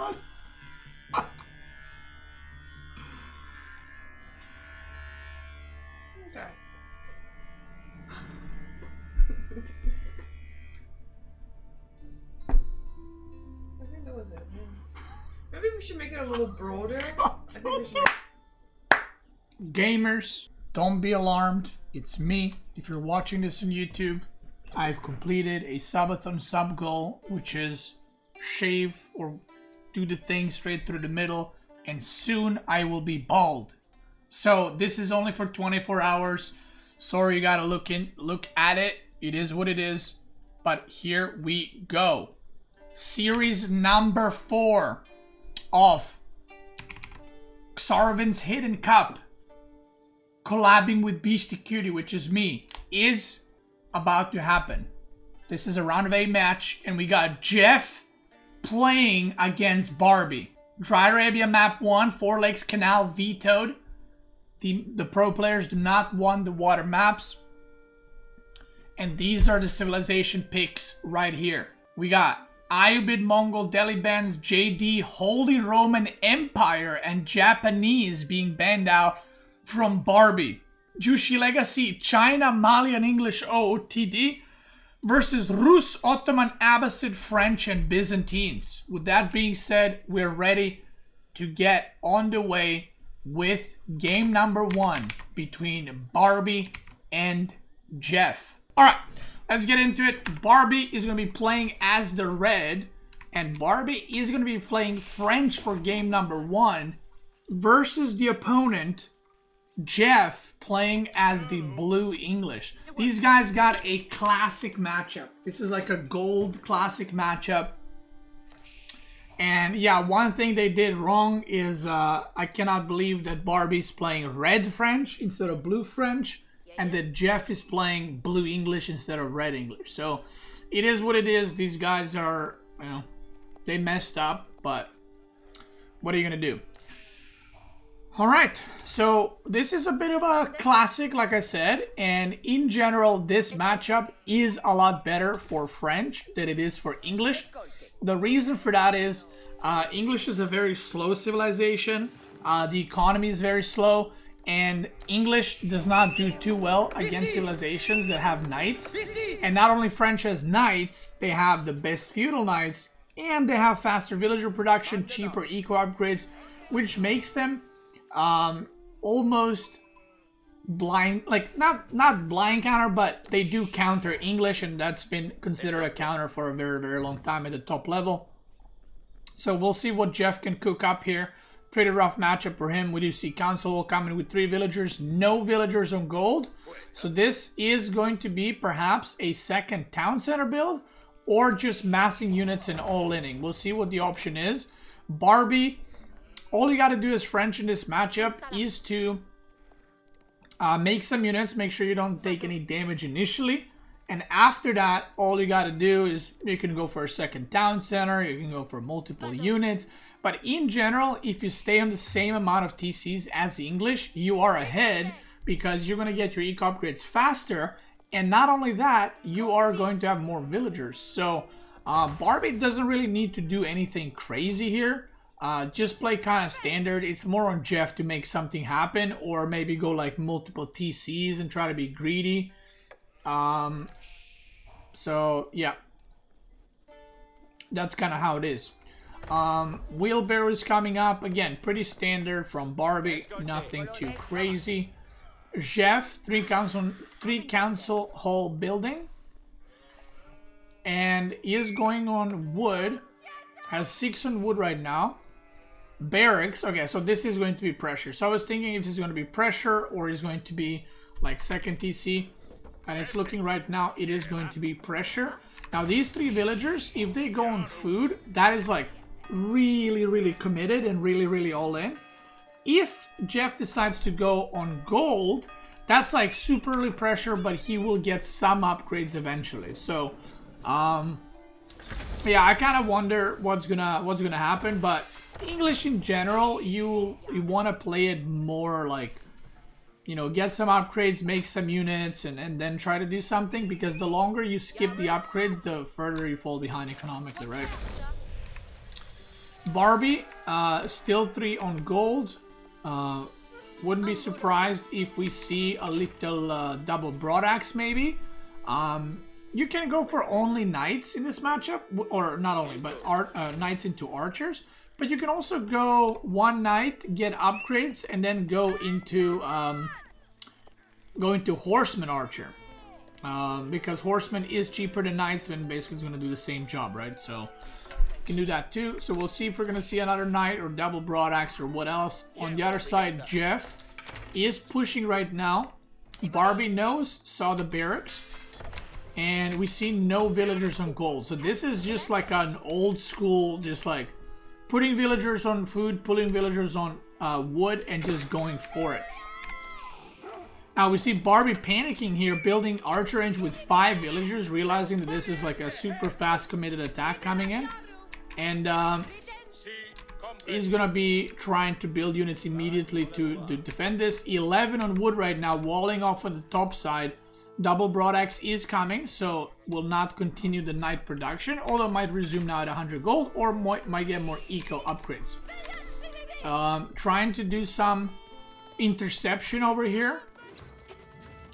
god. Okay. I think that was it. Yeah. Maybe we should make it a little broader. I think we should make... Gamers, don't be alarmed. It's me. If you're watching this on YouTube, I've completed a subathon sub goal, which is shave or do the thing straight through the middle, and soon I will be bald. So this is only for 24 hours. Sorry you gotta look at it. It is what it is. But here we go. Series number 4 of Xarvin's Hidden Cup, collabing with Beastyqt, which is me, is about to happen. This is a round of 8 match, and we got Jeff playing against Barbie. Dry Arabia map 1, 4 Lakes Canal vetoed. The pro players do not want the water maps. And these are the civilization picks right here. We got Ayubid Mongol, Delhi bans, JD, Holy Roman Empire, and Japanese being banned out from Barbie. Jushi Legacy, China, Mali, and English OOTD versus Rus, Ottoman, Abbasid, French, and Byzantines. With that being said, we're ready to get on the way with game number 1 between Barbie and Jeff. Alright, let's get into it. Barbie is going to be playing as the red, and Barbie is going to be playing French for game number 1 versus the opponent, Jeff, playing as the blue English. These guys got a classic matchup. This is like a gold classic matchup. And yeah, one thing they did wrong is I cannot believe that Barbie's playing red French instead of blue French, and that Jeff is playing blue English instead of red English. So it is what it is. These guys are, you know, they messed up, but what are you gonna do? Alright, so this is a bit of a classic, like I said, and in general, this matchup is a lot better for French than it is for English. The reason for that is English is a very slow civilization, the economy is very slow, and English does not do too well against civilizations that have knights. And not only French has knights, they have the best feudal knights, and they have faster villager production, cheaper eco upgrades, which makes them almost blind, like not blind counter, but they do counter English, and that's been considered a counter for a very long time at the top level. So we'll see what Jeff can cook up here. Pretty rough matchup for him. We do see Council coming with 3 villagers, no villagers on gold. So this is going to be perhaps a second town center build, or just massing units and all-inning. We'll see what the option is. Barbie, all you got to do as French in this matchup is to make some units, make sure you don't take any damage initially. And after that, all you got to do is you can go for a second town center, you can go for multiple units. But in general, if you stay on the same amount of TCs as the English, you are ahead because you're going to get your eco upgrades faster. And not only that, you are going to have more villagers. So Barbie doesn't really need to do anything crazy here. Just play kind of standard. It's more on Jeff to make something happen, or maybe go like multiple TCs and try to be greedy. So yeah, that's kind of how it is. Wheelbarrow is coming up again, pretty standard from Barbie, nothing too crazy. Jeff, 3 council hall building, and he is going on wood, has 6 on wood right now. Barracks, okay, so this is going to be pressure. So I was thinking if it's going to be pressure or it's going to be like second TC, and it's looking right now it is going to be pressure. Now these 3 villagers, if they go on food, that is like really committed and really all in. If Jeff decides to go on gold, that's like super early pressure, but he will get some upgrades eventually. So yeah, I kind of wonder what's gonna happen. But English in general, you want to play it more like, you know, get some upgrades, make some units, and then try to do something, because the longer you skip the upgrades, the further you fall behind economically, right? Barbie, still 3 on gold. Wouldn't be surprised if we see a little double broadaxe maybe. You can go for only knights in this matchup, or not only, but knights into archers. But you can also go 1 knight, get upgrades, and then go into horseman archer. Because horseman is cheaper than knights, and basically it's going to do the same job, right? So you can do that too. So we'll see if we're going to see another knight or double broadaxe or what else. On the other side, Jeff is pushing right now. Barbie saw the barracks. And we see no villagers on gold. So this is just like an old school, just like putting villagers on food, putting villagers on wood, and just going for it. Now we see Barbie panicking here, building archer range with 5 villagers, realizing that this is like a super fast committed attack coming in. And he's gonna be trying to build units immediately to defend this. 11 on wood right now, walling off on the top side. Double broadaxe is coming, so will not continue the knight production, although might resume now at 100 gold, or might get more eco upgrades. Trying to do some interception over here.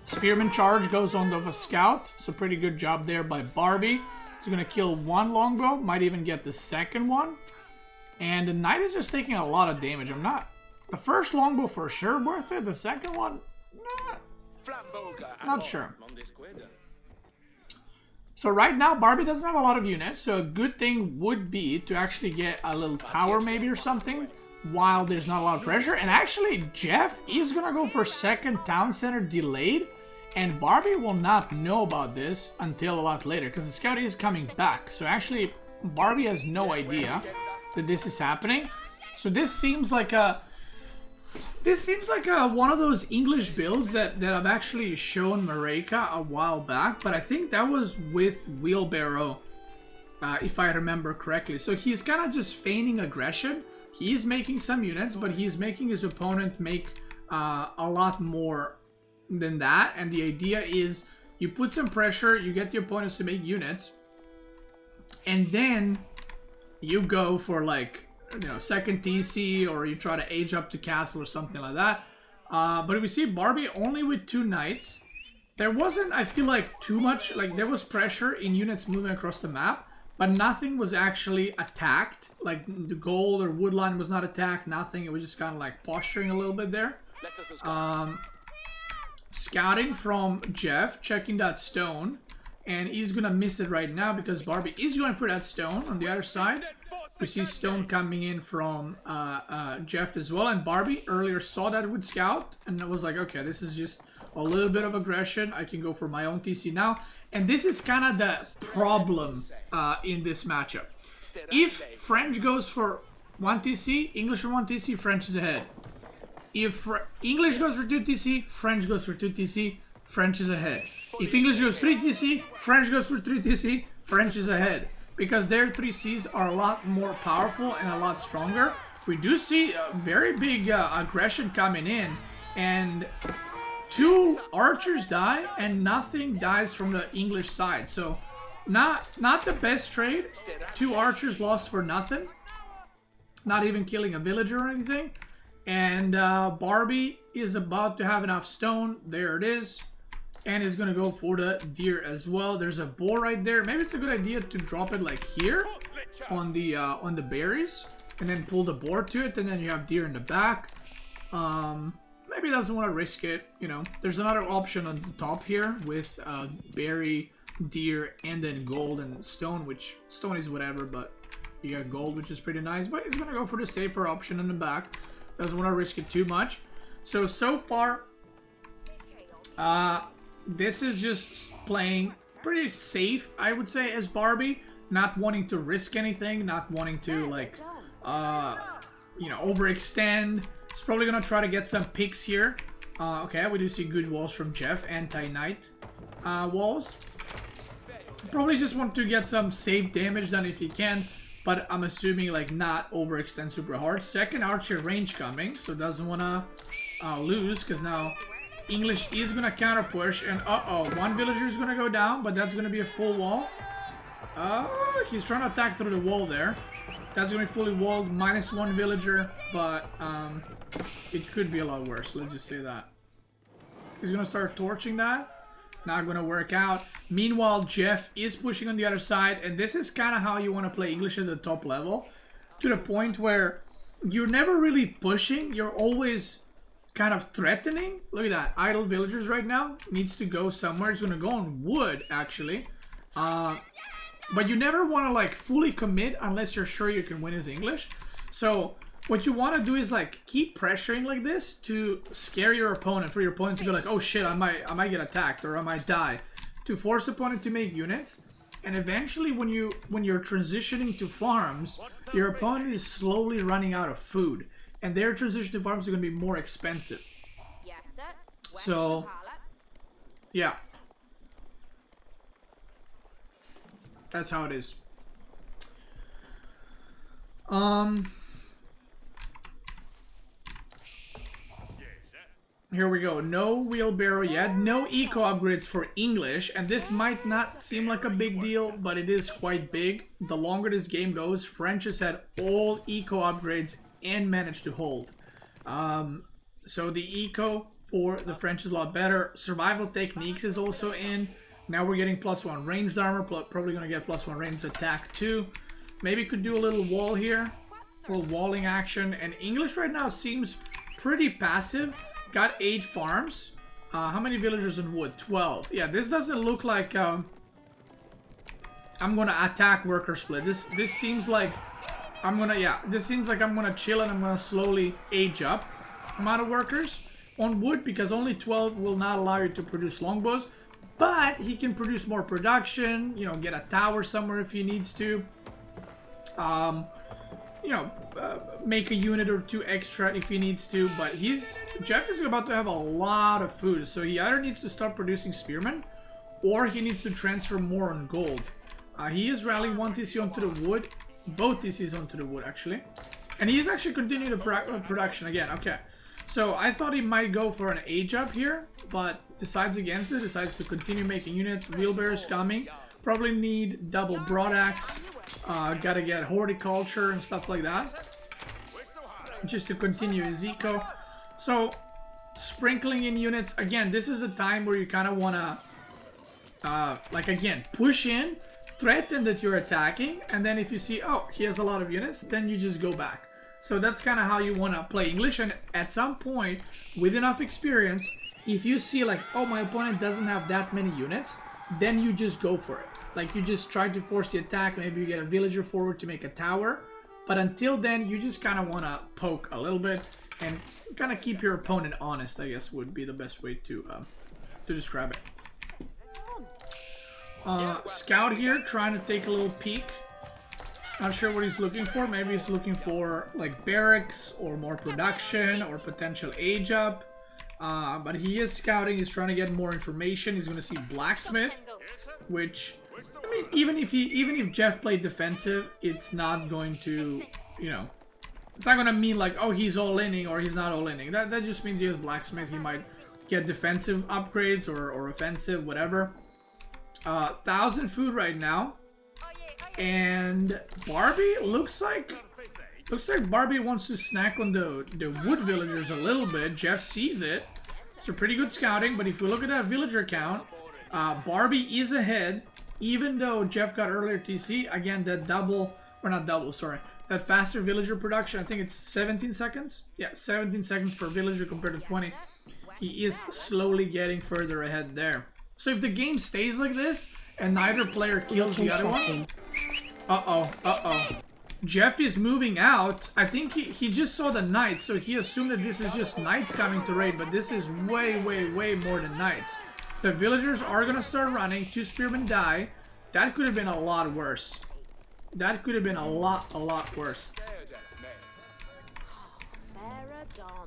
Spearman charge goes on the scout, so pretty good job there by Barbie. He's gonna kill 1 longbow, might even get the second one. And the knight is just taking a lot of damage. The first longbow for sure worth it, the second one, not sure. So right now Barbie doesn't have a lot of units, so a good thing would be to actually get a little tower maybe or something while there's not a lot of pressure. And actually Jeff is gonna go for second town center delayed, and Barbie will not know about this until a lot later because the scout is coming back. So actually Barbie has no idea that this is happening. So this seems like one of those English builds that I've actually shown Mareka a while back, but I think that was with Wheelbarrow, if I remember correctly. So he's kind of just feigning aggression. He is making some units, but he's making his opponent make a lot more than that. And the idea is you put some pressure, you get the opponents to make units, and then you go for like, you know, second TC, or you try to age up to castle or something like that. But we see Barbie only with 2 knights. There wasn't, I feel like, too much, like there was pressure in units moving across the map, but nothing was actually attacked. Like the gold or wood line was not attacked, nothing. It was just kind of like posturing a little bit there. Scouting from Jeff, checking that stone, and he's gonna miss it right now because Barbie is going for that stone on the other side. We see stone coming in from Jeff as well, and Barbie earlier saw that with scout and it was like, okay, this is just a little bit of aggression. I can go for my own TC now. And this is kind of the problem in this matchup. If French goes for 1 TC, English for 1 TC, French is ahead. If English goes for 2 TC, French goes for 2 TC, French is ahead. If English goes 3 TC, French goes for 3 TC, French is ahead. Because their 3Cs are a lot more powerful and a lot stronger. We do see a very big aggression coming in, and 2 archers die and nothing dies from the English side. So not the best trade. 2 archers lost for nothing, not even killing a villager or anything. And Barbie is about to have enough stone. There it is. And is going to go for the deer as well. There's a boar right there. Maybe it's a good idea to drop it like here on the berries, and then pull the boar to it, and then you have deer in the back. Maybe doesn't want to risk it, you know. There's another option on the top here with berry, deer, and then gold and stone, which stone is whatever, but you got gold, which is pretty nice. But he's going to go for the safer option in the back. Doesn't want to risk it too much. So far, this is just playing pretty safe, I would say, as Barbie. Not wanting to risk anything, not wanting to, like, you know, overextend. He's probably gonna try to get some picks here. Okay, we do see good walls from Jeff, anti-knight walls. Probably just want to get some safe damage done if he can, but I'm assuming, like, not overextend super hard. Second archer range coming, so doesn't wanna lose, because now English is gonna counter push, and one villager is gonna go down, but that's gonna be a full wall. He's trying to attack through the wall there. That's gonna be fully walled, -1 villager, but it could be a lot worse. Let's just say that. He's gonna start torching that. Not gonna work out. Meanwhile, Jeff is pushing on the other side, and this is kind of how you want to play English at the top level, to the point where you're never really pushing. You're always kind of threatening. Look at that. Idle villagers right now. Needs to go somewhere. He's gonna go on wood, actually. But you never want to like fully commit unless you're sure you can win his English. So what you want to do is like keep pressuring like this to scare your opponent, for your opponent to be like, oh shit, I might get attacked or I might die, to force the opponent to make units. And eventually when you're transitioning to farms, your opponent is slowly running out of food, and their transition to farms is going to be more expensive. So yeah, that's how it is. Here we go. No wheelbarrow yet. No eco upgrades for English. And this might not seem like a big deal, but it is quite big. The longer this game goes, French has had all eco upgrades and managed to hold. So the eco for the French is a lot better. Survival techniques is also in. Now we're getting +1 ranged armor. Probably going to get +1 ranged attack too. Maybe could do a little wall here. A little walling action. And English right now seems pretty passive. Got 8 farms. How many villagers in wood? 12. Yeah, this doesn't look like I'm gonna attack worker split. This seems like I'm gonna chill and I'm gonna slowly age up amount of workers on wood, because only 12 will not allow you to produce longbows. But he can produce more production, you know, get a tower somewhere if he needs to. You know, make a unit or 2 extra if he needs to. But Jeff is about to have a lot of food, so he either needs to start producing spearmen or he needs to transfer more on gold. He is rallying 1 TC onto the wood, both TCs onto the wood actually, and he is actually continuing the production again. Okay, so I thought he might go for an age up here, but decides against it. Decides to continue making units. Wheelbarrows coming. Probably need double broadaxe. Gotta get horticulture and stuff like that, just to continue his eco. So sprinkling in units again. This is a time where you kind of want to like again push in, threaten that you're attacking, and then if you see, oh, he has a lot of units, then you just go back. So that's kind of how you want to play English. And at some point, with enough experience, if you see like, oh, my opponent doesn't have that many units, then you just go for it. Like, you just try to force the attack. Maybe you get a villager forward to make a tower. But until then, you just kind of want to poke a little bit and kind of keep your opponent honest, I guess would be the best way to describe it. Scout here, trying to take a little peek. Not sure what he's looking for. Maybe he's looking for like barracks or more production or potential age up. But he is scouting. He's trying to get more information. He's going to see blacksmith, which, I mean, even if Jeff played defensive, it's not going to, you know, it's not going to mean like, oh, he's all-inning or he's not all-inning. That just means he has blacksmith. He might get defensive upgrades or offensive, whatever. 1,000 food right now. And Barbie looks like Barbie wants to snack on the wood villagers a little bit. Jeff sees it. So pretty good scouting. But if we look at that villager count, Barbie is ahead. Even though Jeff got earlier TC, again, that that faster villager production, I think it's 17 seconds. Yeah, 17 seconds per villager compared to 20. He is slowly getting further ahead there. So if the game stays like this, and neither player kills the other one... Jeff is moving out. I think he just saw the knights, so he assumed that this is just knights coming to raid, but this is way, way, way more than knights. The villagers are gonna start running. 2 spearmen die. That could have been a lot worse. That could have been a lot worse.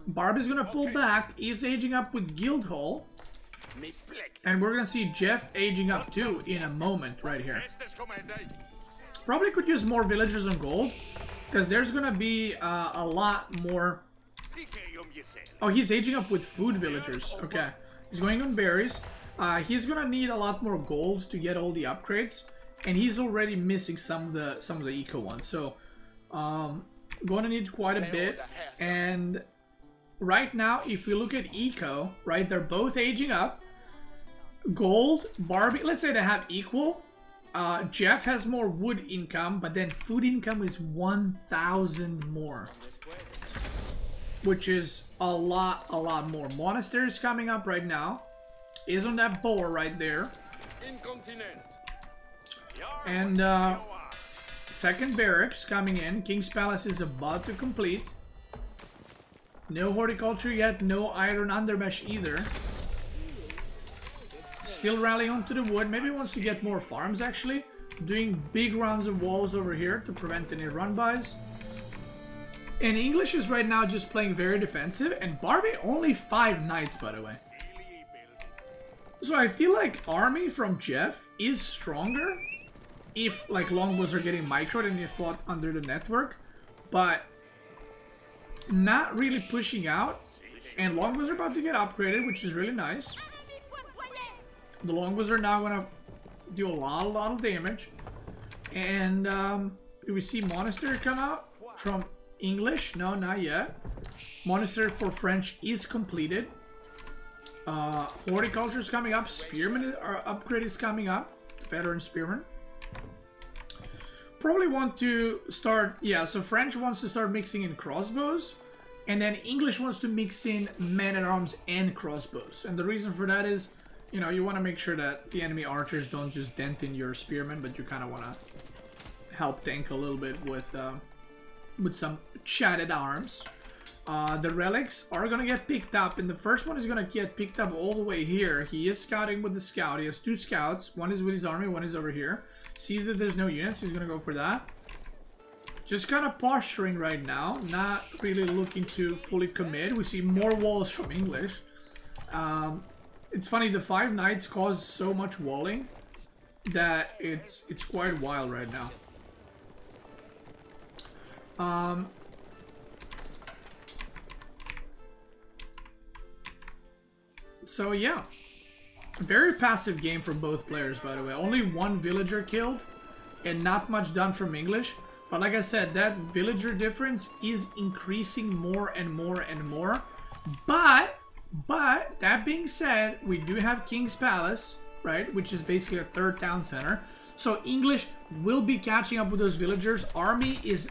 Barbie's gonna pull back. He's aging up with Guildhall. And we're gonna see Jeff aging up too in a moment right here. Probably could use more villagers on gold, because there's gonna be a lot more. Oh, he's aging up with food villagers. Okay, he's going on berries. He's gonna need a lot more gold to get all the upgrades, and he's already missing some of the eco ones. So Going to need quite a bit. And right now, if we look at eco, right, they're both aging up. Gold, Barbie, let's say they have equal. Jeff has more wood income, but then food income is 1,000 more, which is a lot more. Monastery is coming up right now. Is on that boar right there. And second barracks coming in. King's Palace is about to complete. No horticulture yet, no iron undermesh either. Still rallying onto the wood. Maybe wants to get more farms actually. Doing big rounds of walls over here to prevent any run-bys. And English is right now just playing very defensive. And Barbie only 5 knights, by the way. So I feel like army from Jeff is stronger if like longbows are getting microed and they fought under the network. But not really pushing out. And longbows are about to get upgraded, which is really nice. The longbows are now gonna do a lot of damage. And do we see Monastery come out from English? No, not yet. Monastery for French is completed. Horticulture is coming up. Spearman upgrade is coming up. Veteran Spearman. Probably want to start, yeah, so French wants to start mixing in crossbows. And then English wants to mix in men-at-arms and crossbows. And the reason for that is, you know, you want to make sure that the enemy archers don't just dent in your spearmen, but you kind of want to help tank a little bit with some chatted arms. The relics are going to get picked up, and the first one is going to get picked up all the way here. He is scouting with the scout. He has 2 scouts. One is with his army, one is over here. Sees that there's no units, he's going to go for that. Just kind of posturing right now, not really looking to fully commit. We see more walls from English. It's funny, the 5 knights caused so much walling that it's quite wild right now. So yeah, very passive game from both players, by the way. Only 1 villager killed and not much done from English. But like I said, that villager difference is increasing more and more and more. But that being said, we do have King's Palace, right, which is basically a 3rd town center. So English will be catching up with those villagers. Army is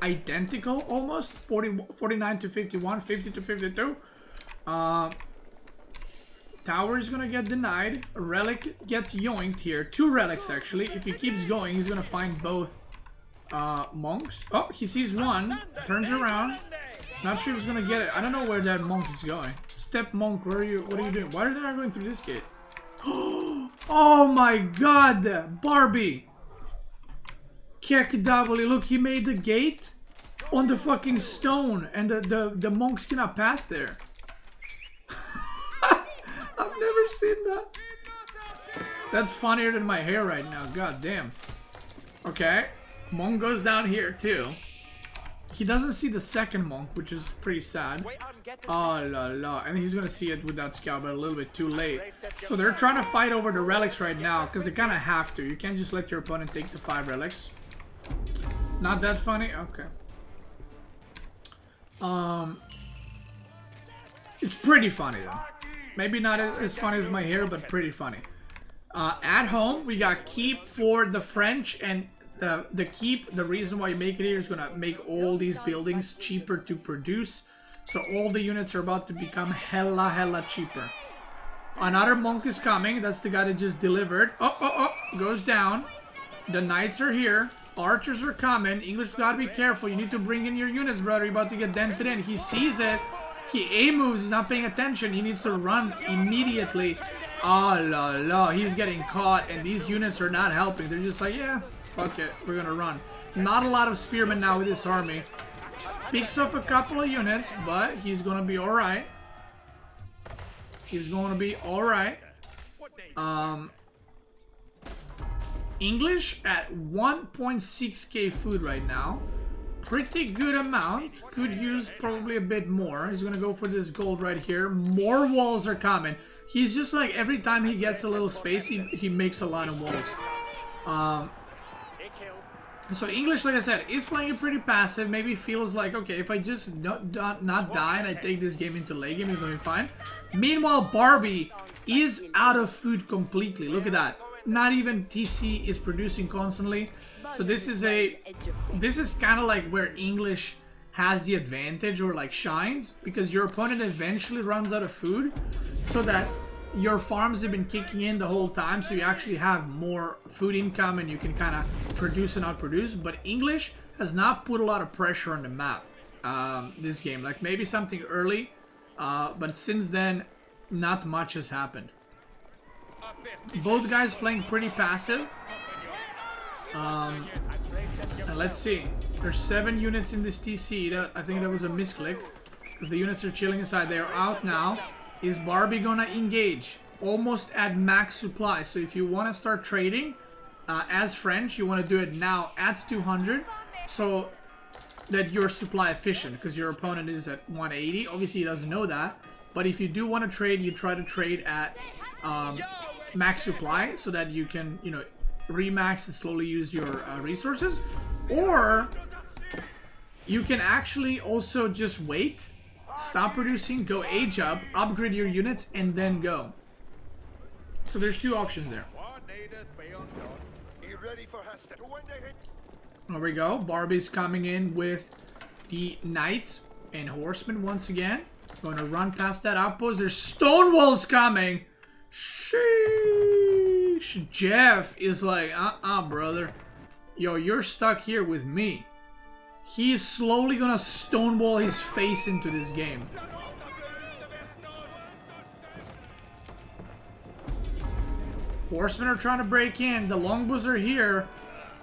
identical almost, 49 to 51, 50 to 52. Tower is gonna get denied. A relic gets yoinked here. 2 relics actually. If he keeps going, he's gonna find both monks. Oh, he sees one, turns around. Not sure if he's gonna get it. I don't know where that monk is going. Step monk, where are you? What are you doing? Why are they not going through this gate? Oh my god, Barbie. Kick W. Look, he made the gate on the fucking stone, and the monks cannot pass there. I've never seen that. That's funnier than my hair right now. God damn. Okay. Monk goes down here too. He doesn't see the second monk, which is pretty sad. Oh la la. And he's gonna see it with that scout, but a little bit too late. So they're trying to fight over the relics right now, because they kind of have to. You can't just let your opponent take the 5 relics. Not that funny? Okay. It's pretty funny though. Maybe not as funny as my hair, but pretty funny. At home, we got keep for the French, and the keep, the reason why you make it here is gonna make all these buildings cheaper to produce. So all the units are about to become hella cheaper. Another monk is coming. That's the guy that just delivered. Oh, goes down. The knights are here. Archers are coming. English gotta be careful. You need to bring in your units, brother. You're about to get dented in. He sees it. He A moves. He's not paying attention. He needs to run immediately. Oh la la. He's getting caught, and these units are not helping. They're just like, yeah, fuck it. We're gonna run. Not a lot of spearmen now with this army. Picks off a couple of units, but he's gonna be alright. He's gonna be alright. English at 1.6k food right now. Pretty good amount. Could use probably a bit more. He's gonna go for this gold right here. More walls are coming. He's just like, every time he gets a little space, he makes a lot of walls. So English, like I said, is playing it pretty passive. Maybe feels like, okay, if I just not die and I take this game into late game, it's going to be fine. Meanwhile, Barbie is out of food completely. Look at that. Not even TC is producing constantly. So this is kind of like where English has the advantage or like shines, because your opponent eventually runs out of food, so that your farms have been kicking in the whole time, so you actually have more food income and you can kind of produce and outproduce. But English has not put a lot of pressure on the map this game. Like maybe something early, but since then not much has happened. Both guys playing pretty passive. And let's see, there's 7 units in this TC. I think that was a misclick, because the units are chilling inside. They're out now. Is Barbie gonna engage? Almost at max supply. So if you want to start trading as French, you want to do it now at 200, so that you're supply efficient, because your opponent is at 180. Obviously he doesn't know that, but if you do want to trade, you try to trade at max supply, so that you can, you know, remax and slowly use your resources. Or you can actually also just wait, stop producing, go age up, upgrade your units, and then go. So there's 2 options there. There we go. Barbie's coming in with the knights and horsemen once again. Going to run past that outpost. There's stone walls coming. Sheesh. Jeff is like, brother. Yo, you're stuck here with me. He's slowly gonna stonewall his face into this game. Horsemen are trying to break in. The longbows are here.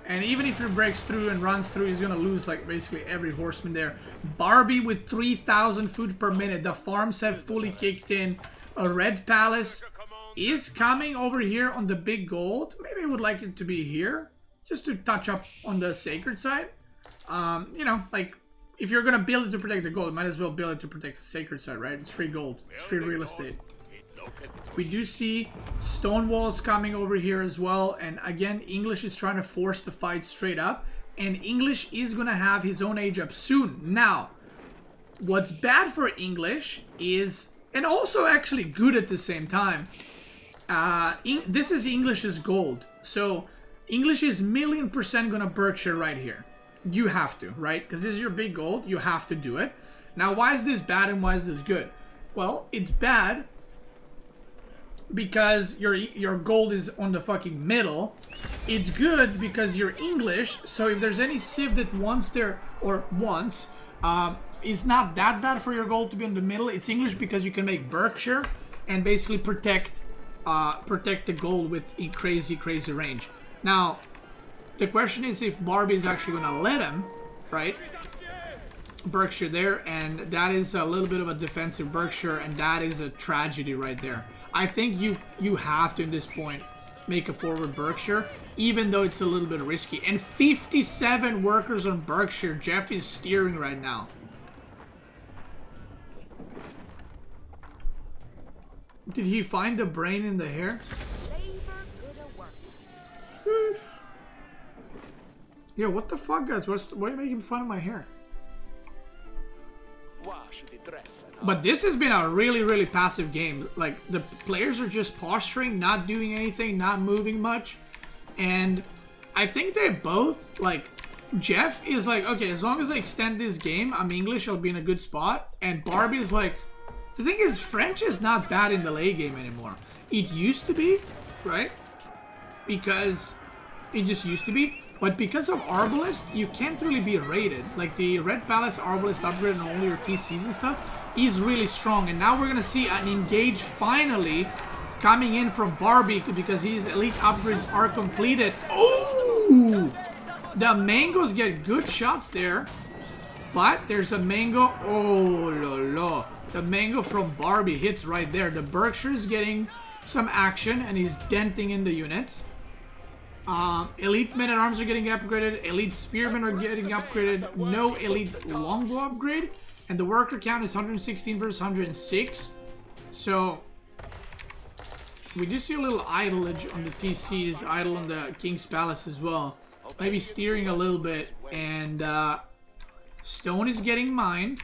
And even if he breaks through and runs through, he's gonna lose like basically every horseman there. Barbie with 3,000 food per minute. The farms have fully kicked in. A red palace is coming over here on the big gold. Maybe I would like it to be here, just to touch up on the sacred side. You know, like, if you're gonna build it to protect the gold, might as well build it to protect the sacred side, right? It's free gold. It's free real estate. We do see stone walls coming over here as well. And again, English is trying to force the fight straight up. And English is gonna have his own age up soon. Now, what's bad for English is, and also actually good at the same time, this is English's gold. So, English is 1,000,000% gonna Berkshire right here. You have to, right? Because this is your big gold. You have to do it. Now, why is this bad and why is this good? Well, it's bad because your gold is on the fucking middle. It's good because you're English. So if there's any civ that wants is not that bad for your gold to be in the middle. It's English because you can make Berkshire and basically protect the gold with a crazy range. Now, the question is if Barbie is actually going to let him, right? Berkshire there, and that is a little bit of a defensive Berkshire, and that is a tragedy right there. I think you have to, in this point, make a forward Berkshire, even though it's a little bit risky. And 57 workers on Berkshire. Jeff is steering right now. Did he find the brain in the hair? Yeah, what the fuck, guys? Why are you making fun of my hair? But this has been a really passive game. Like, the players are just posturing, not doing anything, not moving much. And I think they both, like, Jeff is like, okay, as long as I extend this game, I'm English, I'll be in a good spot. And Barbie is like, the thing is, French is not bad in the late game anymore. It used to be, right? Because it just used to be. But because of Arbalest, you can't really be rated. Like, the Red Palace Arbalest upgrade on all your TCs and stuff is really strong. And now we're going to see an engage finally coming in from Barbie because his elite upgrades are completed. Ooh! The mangoes get good shots there. But there's a mango. Oh, la la. The mango from Barbie hits right there. The Berkshire is getting some action and he's denting in the units. Elite men-at-arms are getting upgraded. Elite spearmen are getting upgraded. No elite longbow upgrade. And the worker count is 116 versus 106. So, we do see a little idleage on the TCs. Idle on the King's Palace as well. maybe steering a little bit, and stone is getting mined.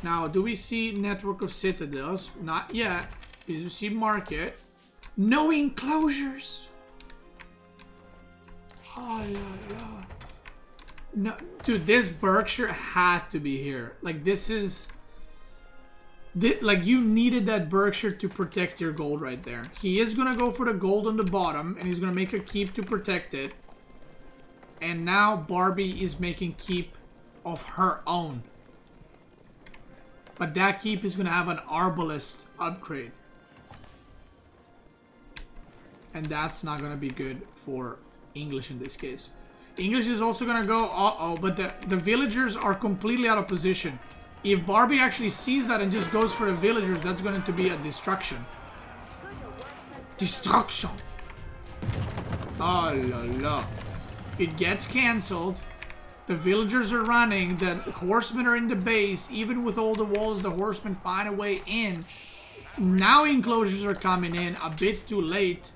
Now, do we see network of citadels? Not yet. Do you see market? No enclosures. Oh, yeah. No, dude, this Berkshire had to be here. Like, this is... like, you needed that Berkshire to protect your gold right there. He is gonna go for the gold on the bottom, and he's gonna make a keep to protect it. And now Barbie is making keep of her own. But that keep is gonna have an Arbalest upgrade. And that's not gonna be good for English in this case. English is also gonna go, uh-oh, but the villagers are completely out of position. If Barbie actually sees that and just goes for the villagers, that's going to be a destruction. Destruction! Oh la la. It gets cancelled. The villagers are running. The horsemen are in the base. Even with all the walls, the horsemen find a way in. Now enclosures are coming in a bit too late.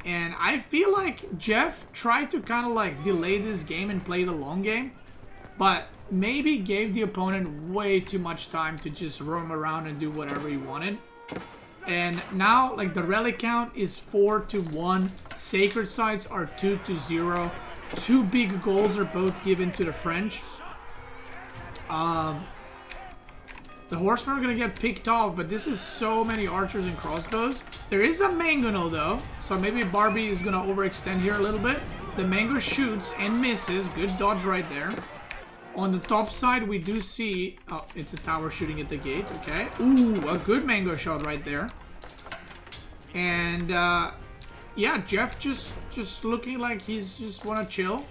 And I feel like Jeff tried to kind of like delay this game and play the long game. But maybe gave the opponent way too much time to just roam around and do whatever he wanted. And now, like, the relic count is 4-1. Sacred sites are 2-0. 2 big goals are both given to the French. The horsemen are going to get picked off, but this is so many archers and crossbows. There is a mangonel, though, so maybe Barbie is going to overextend here a little bit. The mango shoots and misses. Good dodge right there. On the top side, we do see... Oh, it's a tower shooting at the gate. Okay. Ooh, a good mango shot right there. And, yeah, Jeff just looking like he's just want to chill.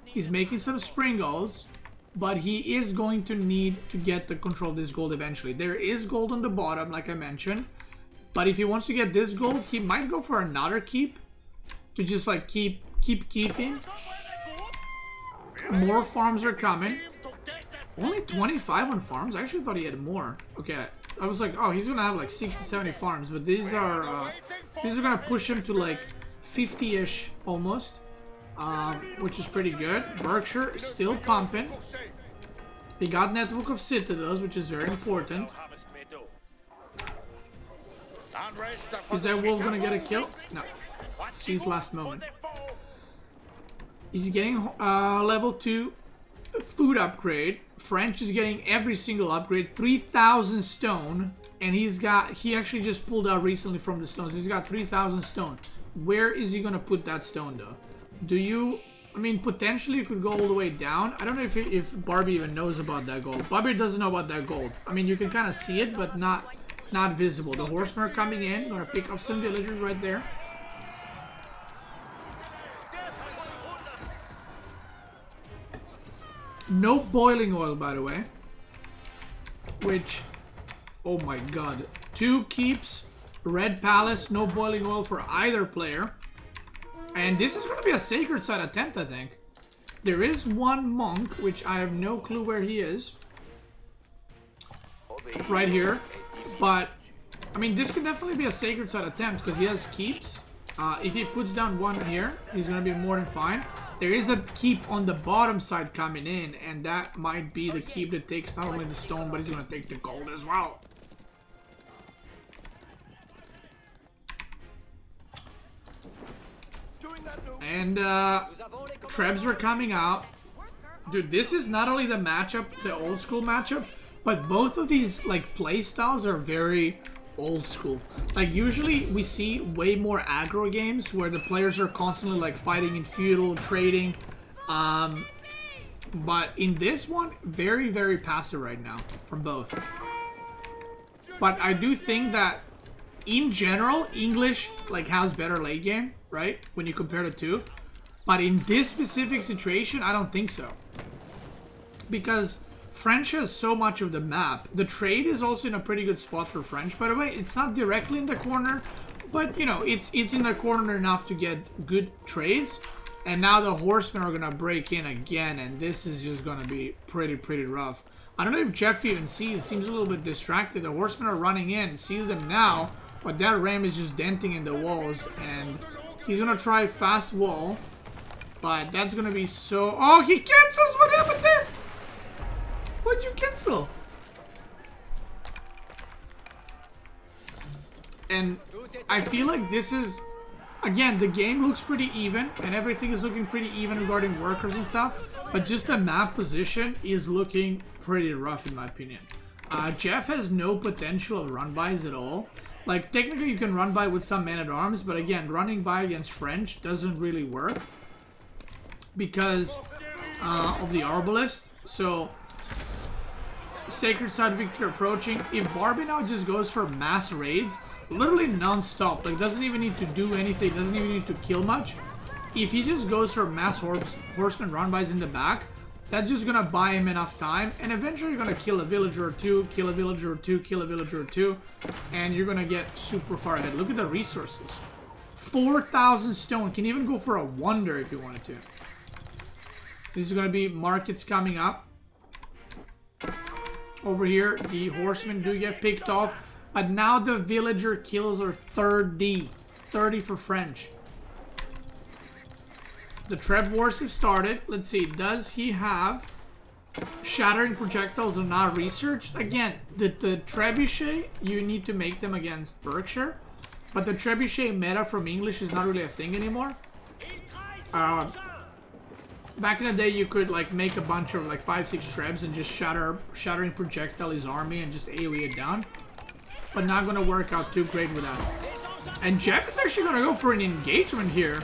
He's making some spring goals. But he is going to need to get the control of this gold eventually. There is gold on the bottom, like I mentioned. But if he wants to get this gold, he might go for another keep. To just, like, keep keeping. More farms are coming. Only 25 on farms? I actually thought he had more. Okay, I was like, oh, he's gonna have like 60-70 farms, but these are gonna push him to like 50-ish almost, which is pretty good. Berkshire is still pumping. He got network of citadels, which is very important. Is that wolf gonna get a kill? No. Sees last moment. He's getting level 2 food upgrade. French is getting every single upgrade. 3,000 stone. And he actually just pulled out recently from the stones. He's got 3,000 stone. Where is he going to put that stone though? I mean, potentially you could go all the way down. I don't know if Barbie even knows about that gold. Barbie doesn't know about that gold. I mean, you can kind of see it, but not visible. The horsemen are coming in. Going to pick up some villagers right there. No boiling oil, by the way. Which, oh my god. 2 keeps, Red Palace, no boiling oil for either player. And this is going to be a sacred site attempt, I think. There is one monk, which I have no clue where he is. Right here. But, I mean, this can definitely be a sacred site attempt because he has keeps. If he puts down one here, he's going to be more than fine. There is a keep on the bottom side coming in, and that might be the keep that takes not only the stone, but he's going to take the gold as well. And Trebs are coming out. Dude, this is not only the matchup, the old school matchup, but both of these like play styles are very old school. Like usually we see way more aggro games where the players are constantly like fighting in feudal, trading. But in this one, very, very passive right now from both. But I do think that in general, English like has better late game, right? When you compare the two. But in this specific situation, I don't think so. Because French has so much of the map. The trade is also in a pretty good spot for French, by the way. It's not directly in the corner, but you know, it's in the corner enough to get good trades. And now the horsemen are gonna break in again, and this is just gonna be pretty rough. I don't know if Jeff even seems a little bit distracted. The horsemen are running in, sees them now, but that ram is just denting in the walls, and he's gonna try fast wall. But that's gonna be so... Oh, he cancels! What happened there? What'd you cancel? And I feel like this is... Again, the game looks pretty even, and everything is looking pretty even regarding workers and stuff. But just the map position is looking pretty rough in my opinion. Jeff has no potential of run-bys at all. Like, technically you can run by with some man-at-arms, but again, running by against French doesn't really work. Because of the Arbalist. So, Sacred Side Victory approaching. If Barbie now just goes for mass raids, literally non-stop, like doesn't even need to do anything, doesn't even need to kill much. If he just goes for mass horseman run-bys in the back, that's just gonna buy him enough time, and eventually you're gonna kill a villager or two, kill a villager or two, kill a villager or two, and you're gonna get super far ahead. Look at the resources. 4,000 stone. Can even go for a wonder if you wanted to. These are gonna be markets coming up. Over here, the horsemen do get picked off, but now the villager kills are 30. 30 for French. The Treb Wars have started. Let's see, does he have shattering projectiles or not researched? Again, the Trebuchet, you need to make them against Berkshire, but the Trebuchet meta from English is not really a thing anymore. Back in the day, you could like make a bunch of like 5-6 Trebs and just shattering projectile his army and just AoE it down, but not gonna work out too great with that. And Jeff is actually gonna go for an engagement here.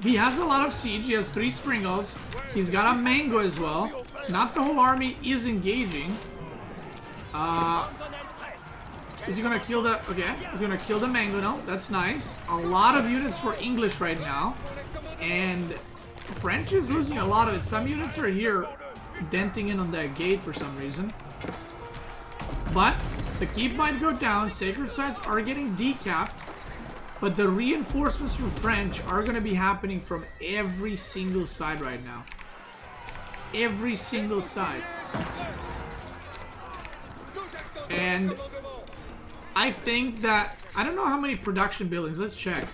He has a lot of siege. He has 3 Springles. He's got a Mango as well. Not the whole army is engaging. Is he gonna kill the... Okay, he's gonna kill the Mango now. That's nice. A lot of units for English right now. And French is losing a lot of it. Some units are here denting in on that gate for some reason. But the keep might go down. Sacred sites are getting decapped. But the reinforcements from French are going to be happening from every single side right now. Every single side. And I think that... I don't know how many production buildings. Let's check.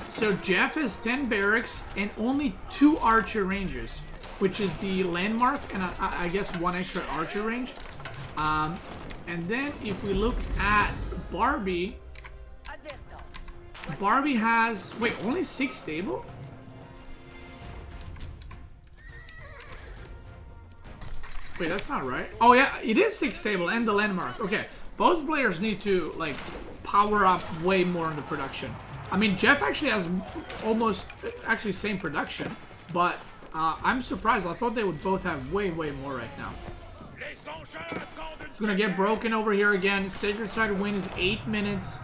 So Jeff has 10 barracks and only 2 archer rangers, which is the landmark and I guess 1 extra archer range. And then if we look at Barbie... Barbie has... Wait, only 6 stable? Wait, that's not right. Oh yeah, it is 6 stable and the landmark. Okay, both players need to like power up way more in the production. I mean, Jeff actually has almost actually same production, but I'm surprised. I thought they would both have way more right now. It's gonna get broken over here again. Sacred Side win is 8 minutes.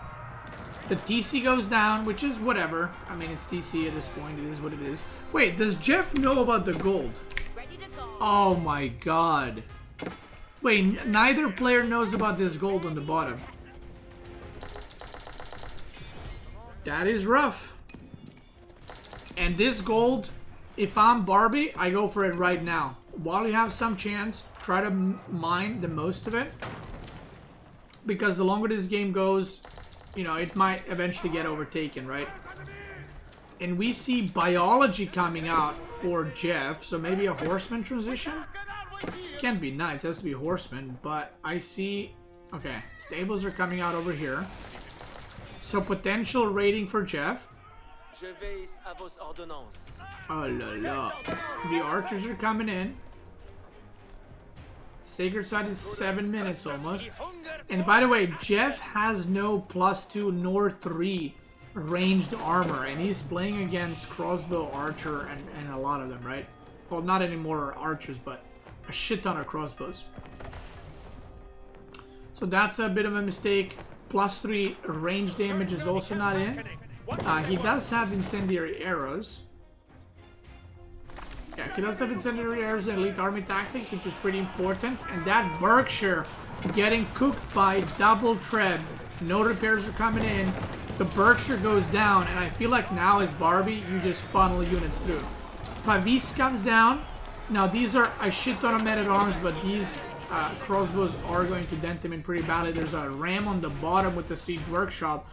The TC goes down, which is whatever. I mean, it's TC at this point. It is what it is. Wait, does Jeff know about the gold? Oh my god. Wait, neither player knows about this gold on the bottom. That is rough. And this gold, if I'm Barbie, I go for it right now. While you have some chance, try to mine the most of it. Because the longer this game goes... You know, it might eventually get overtaken, right? And we see biology coming out for Jeff, so maybe a horseman transition? Can be nice, it has to be horseman, but I see... Okay, stables are coming out over here. So potential rating for Jeff. Oh la la. The archers are coming in. Sacred Side is 7 minutes almost. And by the way, Jeff has no +2 nor 3 ranged armor. And he's playing against crossbow, archer, and a lot of them, right? Well, not anymore archers, but a shit ton of crossbows. So that's a bit of a mistake. +3 range damage is also not in. He does have incendiary arrows. Yeah, he does have incendiary arrows and elite army tactics, which is pretty important. And that Berkshire getting cooked by double Treb. No repairs are coming in. The Berkshire goes down, and I feel like now as Barbie, you just funnel units through. Pavis comes down. Now these are a shit ton of men-at-arms, but these crossbows are going to dent him in pretty badly. There's a ram on the bottom with the siege workshop.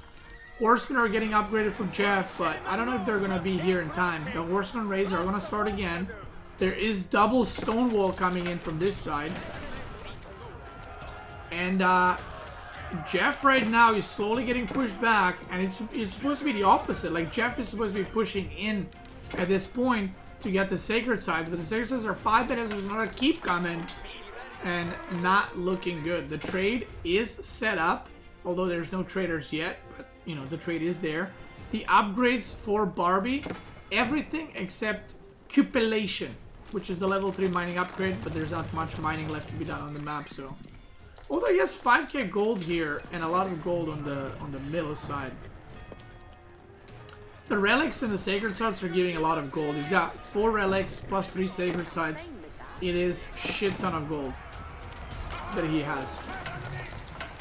Horsemen are getting upgraded for Jeff, but I don't know if they're going to be here in time. The Horseman raids are going to start again. There is double Stonewall coming in from this side. And Jeff right now is slowly getting pushed back, and it's supposed to be the opposite. Like, Jeff is supposed to be pushing in at this point to get the Sacred Sides, but the Sacred Sides are 5 minutes. There's another keep coming, and not looking good. The trade is set up, although there's no traders yet, but, you know, the trade is there. The upgrades for Barbie, everything except Cupellation, which is the level 3 mining upgrade, but there's not much mining left to be done on the map, so... Although he has 5k gold here and a lot of gold on the middle side. The relics and the sacred sites are giving a lot of gold. He's got 4 relics plus 3 sacred sites. It is shit ton of gold that he has.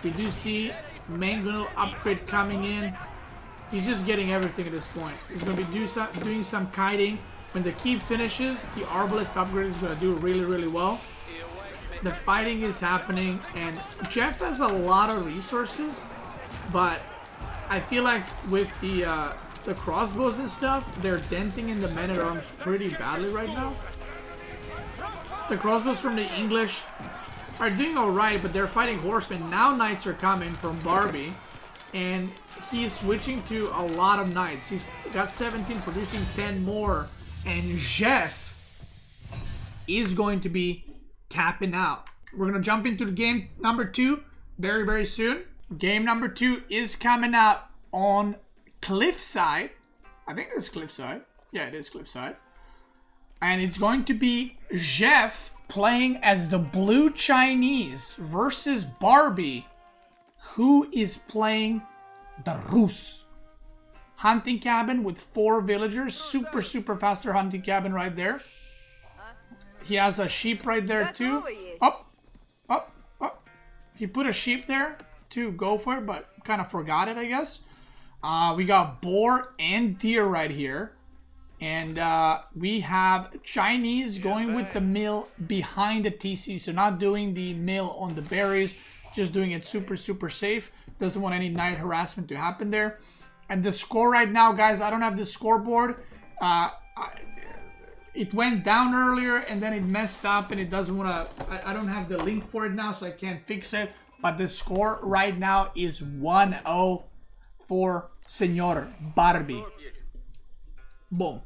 We do see main Gunil upgrade coming in. He's just getting everything at this point. He's going to be doing some kiting. When the keep finishes, the Arbalest upgrade is going to do really, really well. The fighting is happening, and Jeff has a lot of resources, but I feel like with the crossbows and stuff, they're denting in the men-at-arms pretty badly right now. The crossbows from the English are doing alright, but they're fighting horsemen. Now knights are coming from Barbie, and he's switching to a lot of knights. He's got 17, producing 10 more, and Jeff is going to be tapping out. We're gonna jump into the game number 2 very, very soon. Game number 2 is coming out on Cliffside. I think it's Cliffside. Yeah, it is Cliffside. And it's going to be Jeff playing as the Blue Chinese versus Barbie, who is playing the Rus. Hunting cabin with 4 villagers. Super, super faster hunting cabin right there. He has a sheep right there too. Up, up, up. He put a sheep there to go for it, but kind of forgot it, I guess. We got boar and deer right here. And we have Chinese going with the mill behind the TC. So not doing the mill on the berries, just doing it super, super safe. Doesn't want any night harassment to happen there. And the score right now, guys, I don't have the scoreboard. It went down earlier and then it messed up and it doesn't want to... I don't have the link for it now, so I can't fix it. But the score right now is 1-0 for Senor Barbie. Boom.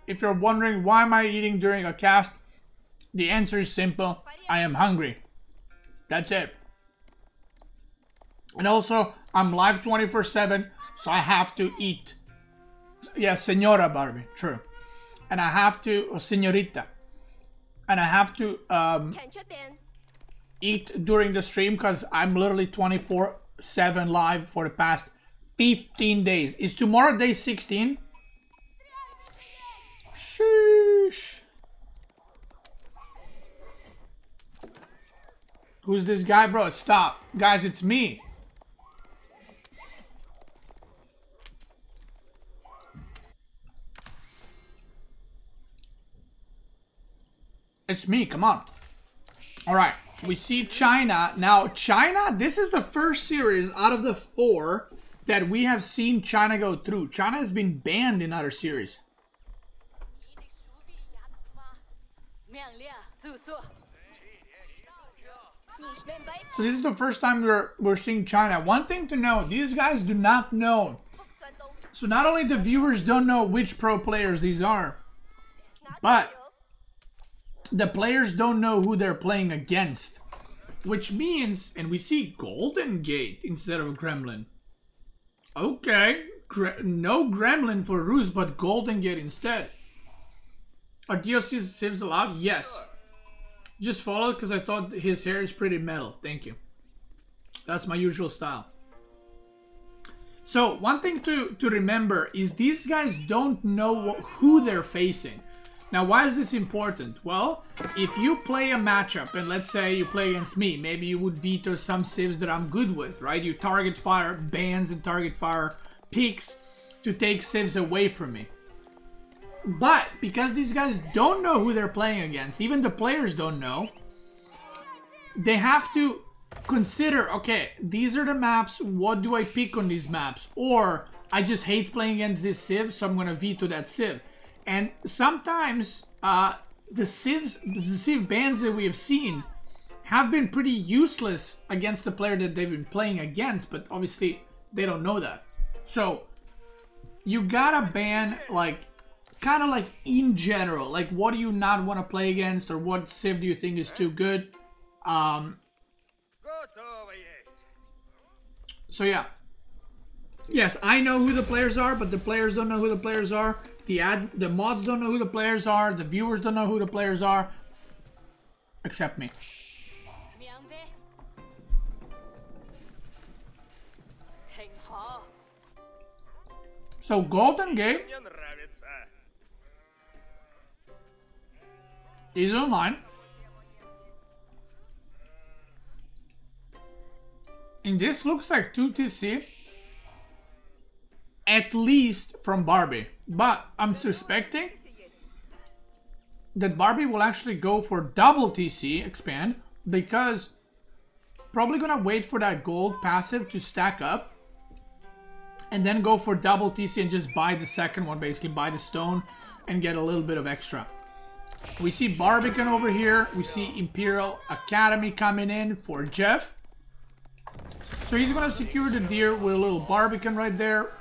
If you're wondering why am I eating during a cast, the answer is simple. I am hungry. That's it. And also, I'm live 24/7, so I have to eat. Yeah, Senora Barbie, true. And I have to, or Senorita. And I have to eat during the stream because I'm literally 24/7 live for the past 15 days. Is tomorrow day 16? Sheesh. Who's this guy, bro? Stop. Guys, it's me. It's me, come on. Alright, we see China. Now, China, this is the first series out of the 4 that we have seen China go through. China has been banned in other series. So this is the first time we're seeing China. One thing to know, these guys do not know. So not only the viewers don't know which pro players these are, but the players don't know who they're playing against. Which means, and we see Golden Gate instead of Gremlin. Okay, no Gremlin for Rus, but Golden Gate instead. Are DLC civs allowed? Yes. Just followed because I thought his hair is pretty metal. Thank you. That's my usual style. So, one thing to remember is these guys don't know who they're facing. Now, why is this important? Well, if you play a matchup, and let's say you play against me, maybe you would veto some civs that I'm good with, right? You target fire bans and target fire peaks to take civs away from me. But because these guys don't know who they're playing against, even the players don't know, they have to consider, okay, these are the maps, what do I pick on these maps? Or I just hate playing against this civ, so I'm gonna veto that civ. And sometimes the civ bans that we have seen have been pretty useless against the player that they've been playing against, but obviously they don't know that. So you gotta ban, like, kind of like in general, like what do you not want to play against, or what civ do you think is too good. So yeah, yes, I know who the players are, but the players don't know who the players are. The mods don't know who the players are. The viewers don't know who the players are, except me. So Golden Gate is online. And this looks like 2 TC, at least from Barbie. But I'm suspecting that Barbie will actually go for double TC expand, because probably gonna wait for that gold passive to stack up and then go for double TC and just buy the second one, basically buy the stone and get a little bit of extra. We see Barbican over here. We see Imperial Academy coming in for Jeff. So he's gonna secure the deer with a little Barbican right there.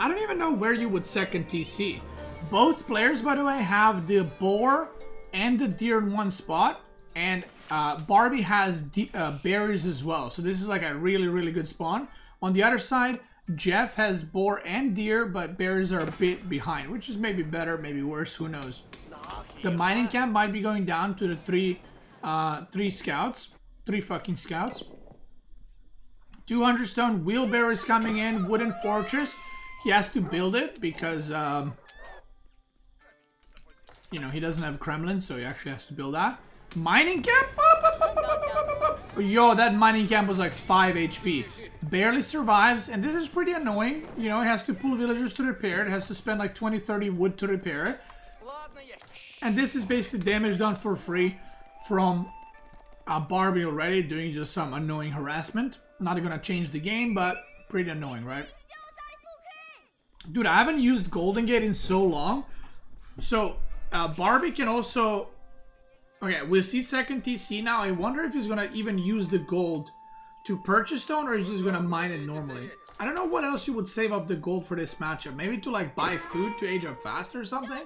I don't even know where you would second TC. Both players, by the way, have the boar and the deer in one spot. And Barbie has berries as well. So this is like a really, really good spawn. On the other side, Jeff has boar and deer, but berries are a bit behind, which is maybe better, maybe worse, who knows. The mining camp might be going down to the three scouts. 3 fucking scouts. 200 stone, wheelbarrows coming in, wooden fortress. He has to build it because, you know, he doesn't have Kremlin, so he actually has to build that. Mining camp? Yo, that mining camp was like 5 HP. Barely survives, and this is pretty annoying. You know, it has to pull villagers to repair it. It has to spend like 20-30 wood to repair it. And this is basically damage done for free from Barbie already, doing just some annoying harassment. Not gonna change the game, but pretty annoying, right? Dude, I haven't used Golden Gate in so long. So, Barbie can also... Okay, we'll see second TC now. I wonder if he's gonna even use the gold to purchase stone, or he's just gonna mine it normally. I don't know what else you would save up the gold for this matchup. Maybe to like buy food to age up faster or something?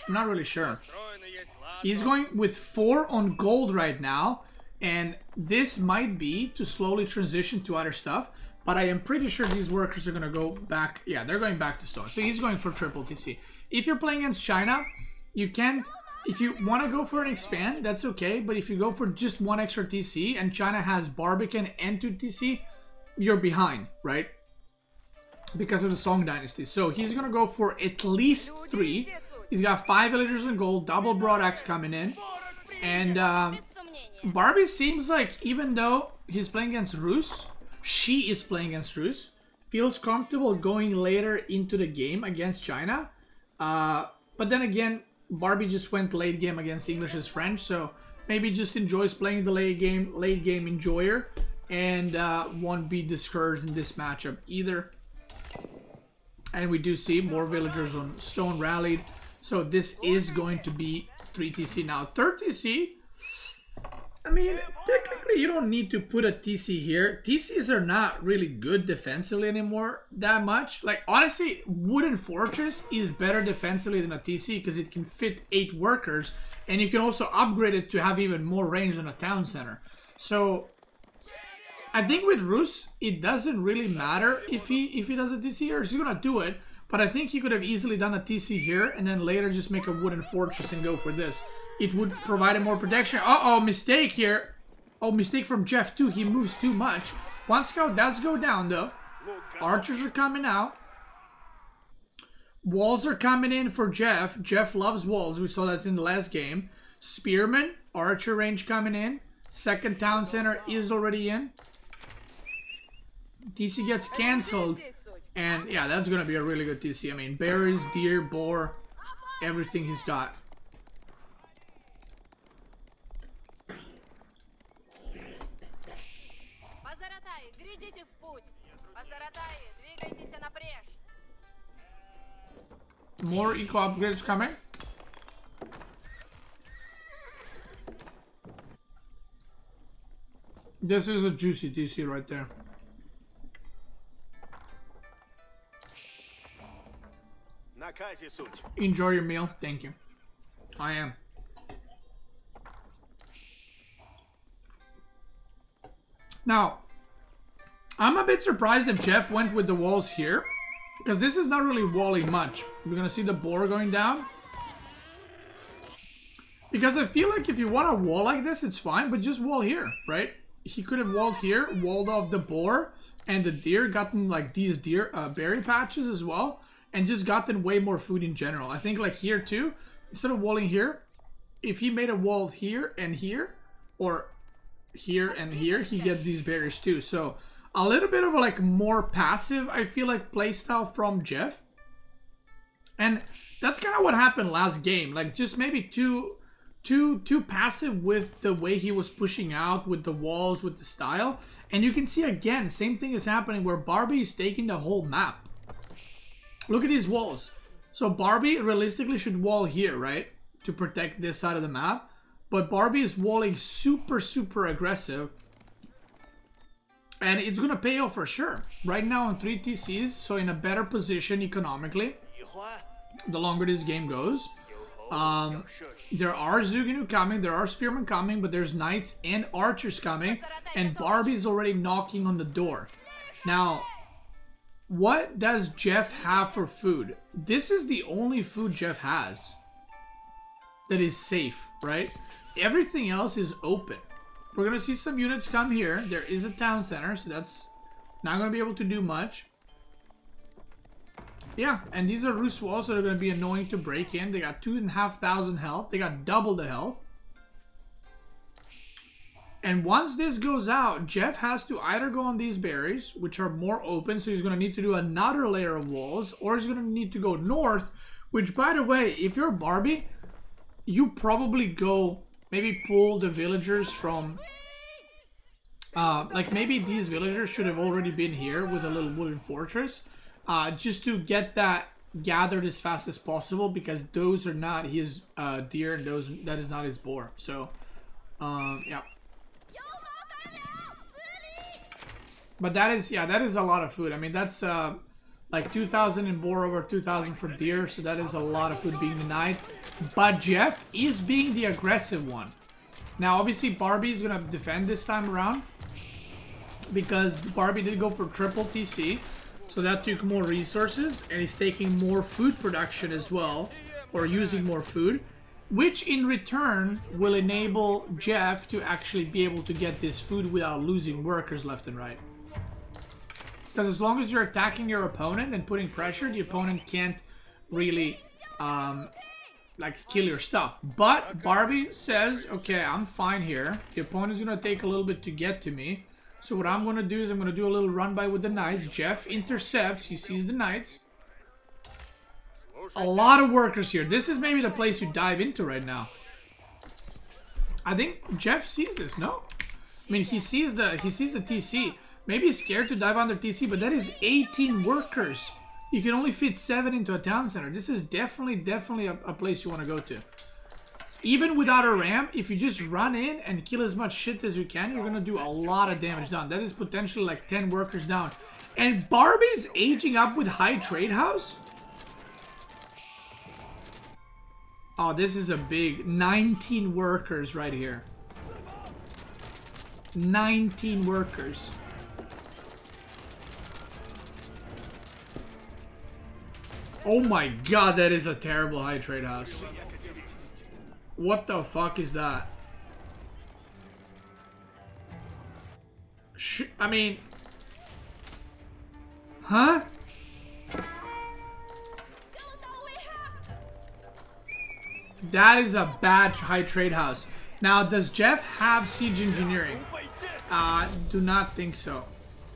I'm not really sure. He's going with 4 on gold right now. And this might be to slowly transition to other stuff. But I am pretty sure these workers are going to go back. Yeah, they're going back to stone. So he's going for triple TC. If you're playing against China, you can't... If you want to go for an expand, that's okay. But if you go for just 1 extra TC and China has Barbican and 2 TC, you're behind, right? Because of the Song Dynasty. So he's going to go for at least 3. He's got 5 villagers in gold, double broad axe coming in. And Barbie seems like, even though he's playing against Rus, she is playing against Rus, feels comfortable going later into the game against China. But then again, Barbie just went late game against English as French, so maybe just enjoys playing the late game enjoyer, and won't be discouraged in this matchup either. And we do see more villagers on stone rallied, so this is going to be 3 TC now. 3rd TC, I mean, technically you don't need to put a TC here. TCs are not really good defensively anymore that much. Like, honestly, Wooden Fortress is better defensively than a TC because it can fit 8 workers, and you can also upgrade it to have even more range than a town center. So I think with Rus, it doesn't really matter if he does a TC here. He's gonna do it, but I think he could have easily done a TC here and then later just make a Wooden Fortress and go for this. It would provide him more protection. Uh-oh, mistake here. Oh, mistake from Jeff too. He moves too much. 1 scout does go down though. Archers are coming out. Walls are coming in for Jeff. Jeff loves walls. We saw that in the last game. Spearman, archer range coming in. 2nd town center is already in. TC gets cancelled. And yeah, that's going to be a really good TC. I mean, berries, deer, boar, everything he's got. More eco upgrades coming. This is a juicy TC right there. Enjoy your meal. Thank you. I am. Now, I'm a bit surprised that Jeff went with the walls here, because this is not really walling much. We're gonna see the boar going down. Because I feel like if you want to wall like this, it's fine, but just wall here, right? He could have walled here, walled off the boar and the deer, gotten like these deer berry patches as well, and just gotten way more food in general. I think like here too, instead of walling here, if he made a wall here and here, or here and here, he gets these berries too. So a little bit of a like more passive, I feel like, playstyle from Jeff. And that's kind of what happened last game. Like just maybe too passive with the way he was pushing out, with the walls, with the style. And you can see again, same thing is happening where Barbie is taking the whole map. Look at these walls. So Barbie realistically should wall here, right? To protect this side of the map. But Barbie is walling super aggressive. And it's going to pay off for sure. Right now on 3 TCs, so in a better position economically. The longer this game goes. There are Zuginu coming, there are Spearmen coming, but there's Knights and Archers coming. And Barbie's already knocking on the door. Now, what does Jeff have for food? This is the only food Jeff has that is safe, right? Everything else is open. We're going to see some units come here. There is a town center, so that's not going to be able to do much. Yeah, and these are roost walls, so they're going to be annoying to break in. They got 2,500 health. They got double the health. And once this goes out, Jeff has to either go on these berries, which are more open, so he's going to need to do another layer of walls, or he's going to need to go north, which, by the way, if you're Barbie, you probably go, maybe pull the villagers from, like maybe these villagers should have already been here with a little wooden fortress, just to get that gathered as fast as possible, because those are not his deer, and that is not his boar. So, yeah. But that is, yeah, that is a lot of food. I mean, that's like 2,000 in boar, over 2,000 for deer, so that is a lot of food being denied. But Jeff is being the aggressive one. Now, obviously, Barbie is going to defend this time around, because Barbie did go for triple TC, so that took more resources, and he's taking more food production as well, or using more food, which in return will enable Jeff to actually be able to get this food without losing workers left and right. Because as long as you're attacking your opponent and putting pressure, the opponent can't really like kill your stuff. But Barbie says, okay, I'm fine here. The opponent's going to take a little bit to get to me. So what I'm going to do is I'm going to do a little run by with the Knights. Jeff intercepts. He sees the Knights. A lot of workers here. This is maybe the place you dive into right now. I think Jeff sees this, no? I mean, he sees the TC. Maybe he's scared to dive under TC, but that is 18 workers. You can only fit 7 into a town center. This is definitely a place you want to go to. Even without a ramp, if you just run in and kill as much shit as you can, you're going to do a lot of damage down. That is potentially like 10 workers down. And Barbie's aging up with high trade house? Oh, this is a big 19 workers right here. 19 workers. Oh my god, that is a terrible high trade house. What the fuck is that? I mean... Huh? That is a bad high trade house. Now, does Jeff have siege engineering? Do not think so.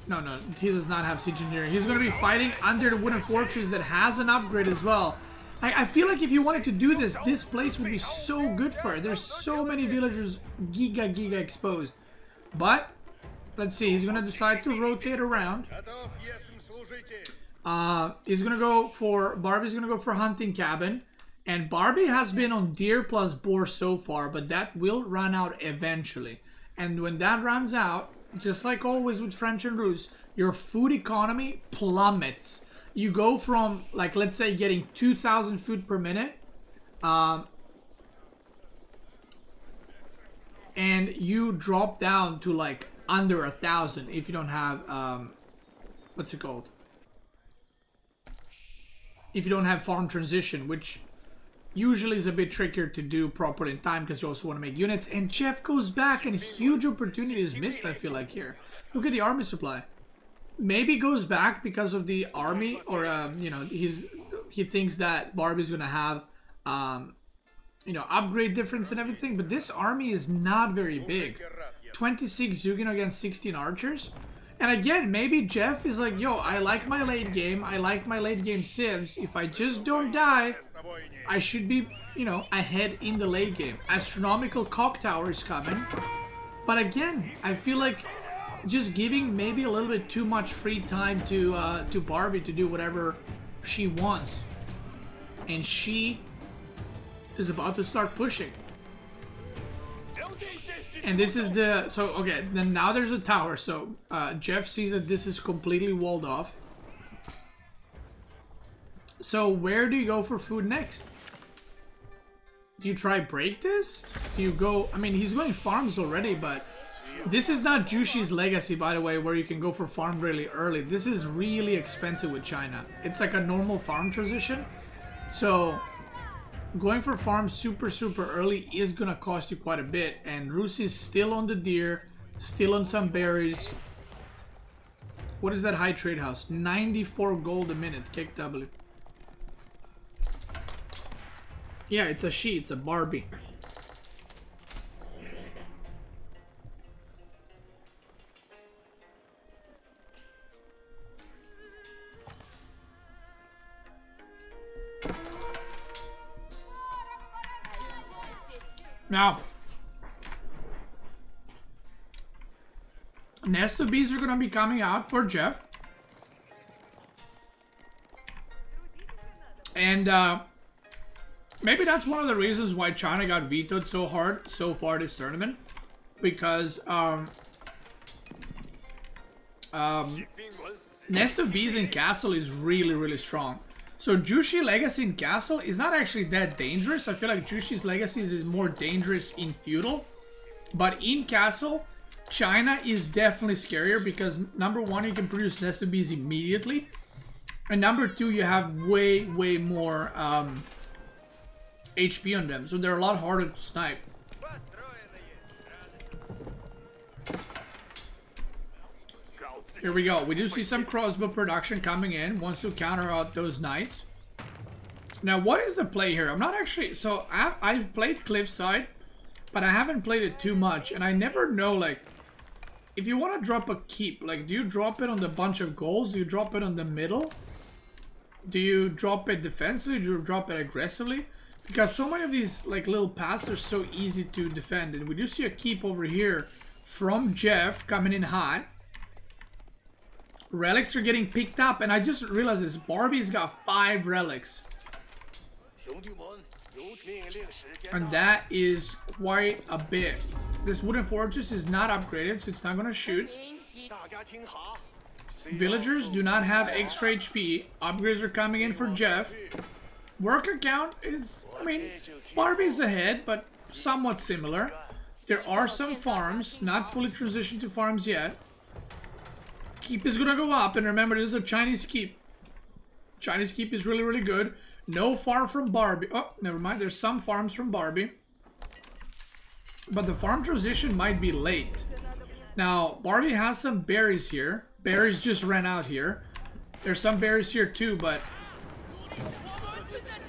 No, he does not have siege engineering. He's going to be fighting under the wooden fortress that has an upgrade as well. I feel like if you wanted to do this, this place would be so good for it. There's so many villagers giga exposed. But let's see, he's gonna decide to rotate around. He's gonna go for, Barbie's gonna go for hunting cabin. And Barbie has been on deer plus boar so far, but that will run out eventually. And when that runs out, just like always with French and Rus, your food economy plummets. You go from, like, let's say getting 2,000 food per minute, and you drop down to like under 1,000 if you don't have, what's it called? If you don't have farm transition, which usually is a bit trickier to do properly in time because you also want to make units. And Jeff goes back and huge opportunity is missed, I feel like, here. Look at the army supply. Maybe goes back because of the army, or, you know, he thinks that Barbie's going to have, you know, upgrade difference and everything. But this army is not very big. 26 Zugin against 16 archers. And again, maybe Jeff is like, yo, I like my late game. I like my late game civs. If I just don't die, I should be, you know, ahead in the late game. Astronomical Cock Tower is coming. But again, I feel like just giving maybe a little bit too much free time to Barbie to do whatever she wants. And she is about to start pushing. And this is the, so okay, then now there's a tower. So Jeff sees that this is completely walled off. So where do you go for food next? Do you try break this? Do you go, I mean, he's going farms already, but this is not Jushi's legacy, by the way, where you can go for farm really early. This is really expensive with China. It's like a normal farm transition. So going for farm super early is gonna cost you quite a bit. And Rus is still on the deer, still on some berries. What is that high trade house? 94 gold a minute. Kick W. Yeah, it's a she, it's a Barbie. Now, nest of bees are going to be coming out for Jeff. And maybe that's one of the reasons why China got vetoed so hard so far this tournament. Because nest of bees in castle is really strong. So Jushi legacy in castle is not actually that dangerous. I feel like Jushi's legacy is more dangerous in feudal. But in castle, China is definitely scarier because number one, you can produce nest of bees immediately. And number two, you have way more HP on them. So they're a lot harder to snipe. Here we go. We do see some crossbow production coming in. Wants to counter out those knights. Now, what is the play here? I'm not actually... So, I've played Cliffside, but I haven't played it too much. And I never know, like... If you want to drop a keep, like, do you drop it on the bunch of golds? Do you drop it on the middle? Do you drop it defensively? Do you drop it aggressively? Because so many of these, like, little paths are so easy to defend. And we do see a keep over here from Jeff coming in hot. Relics are getting picked up, and I just realized this. Barbie's got 5 relics. And that is quite a bit. This wooden fortress is not upgraded, so it's not going to shoot. Villagers do not have extra HP. Upgrades are coming in for Jeff. Worker count is, I mean, Barbie's ahead, but somewhat similar. There are some farms, not fully transitioned to farms yet. Keep is gonna go up, and remember, this is a Chinese keep. Chinese keep is really good. No farm from Barbie. Oh, never mind. There's some farms from Barbie. But the farm transition might be late. Now, Barbie has some berries here. Berries just ran out here. There's some berries here too, but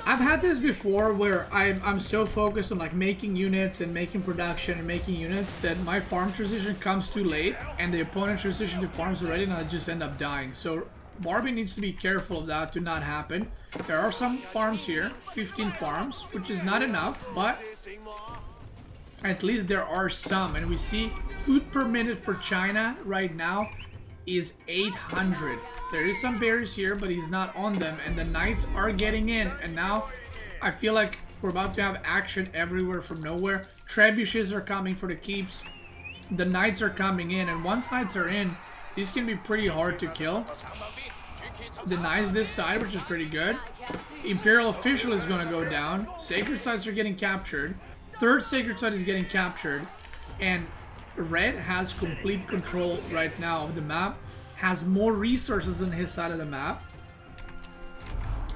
I've had this before where I'm so focused on like making units and making production and making units that my farm transition comes too late and the opponent transition to farms already and I just end up dying. So Barbie needs to be careful of that to not happen. There are some farms here, 15 farms, which is not enough, but At least there are some. And we see food per minute for China right now is 800. There is some berries here, but he's not on them. And the knights are getting in. And now I feel like we're about to have action everywhere from nowhere. Trebuchets are coming for the keeps. The knights are coming in. And once knights are in, these can be pretty hard to kill. The knights this side, which is pretty good. Imperial Official is going to go down. Sacred sites are getting captured. Third sacred site is getting captured. And Red has complete control right now of the map. Has more resources on his side of the map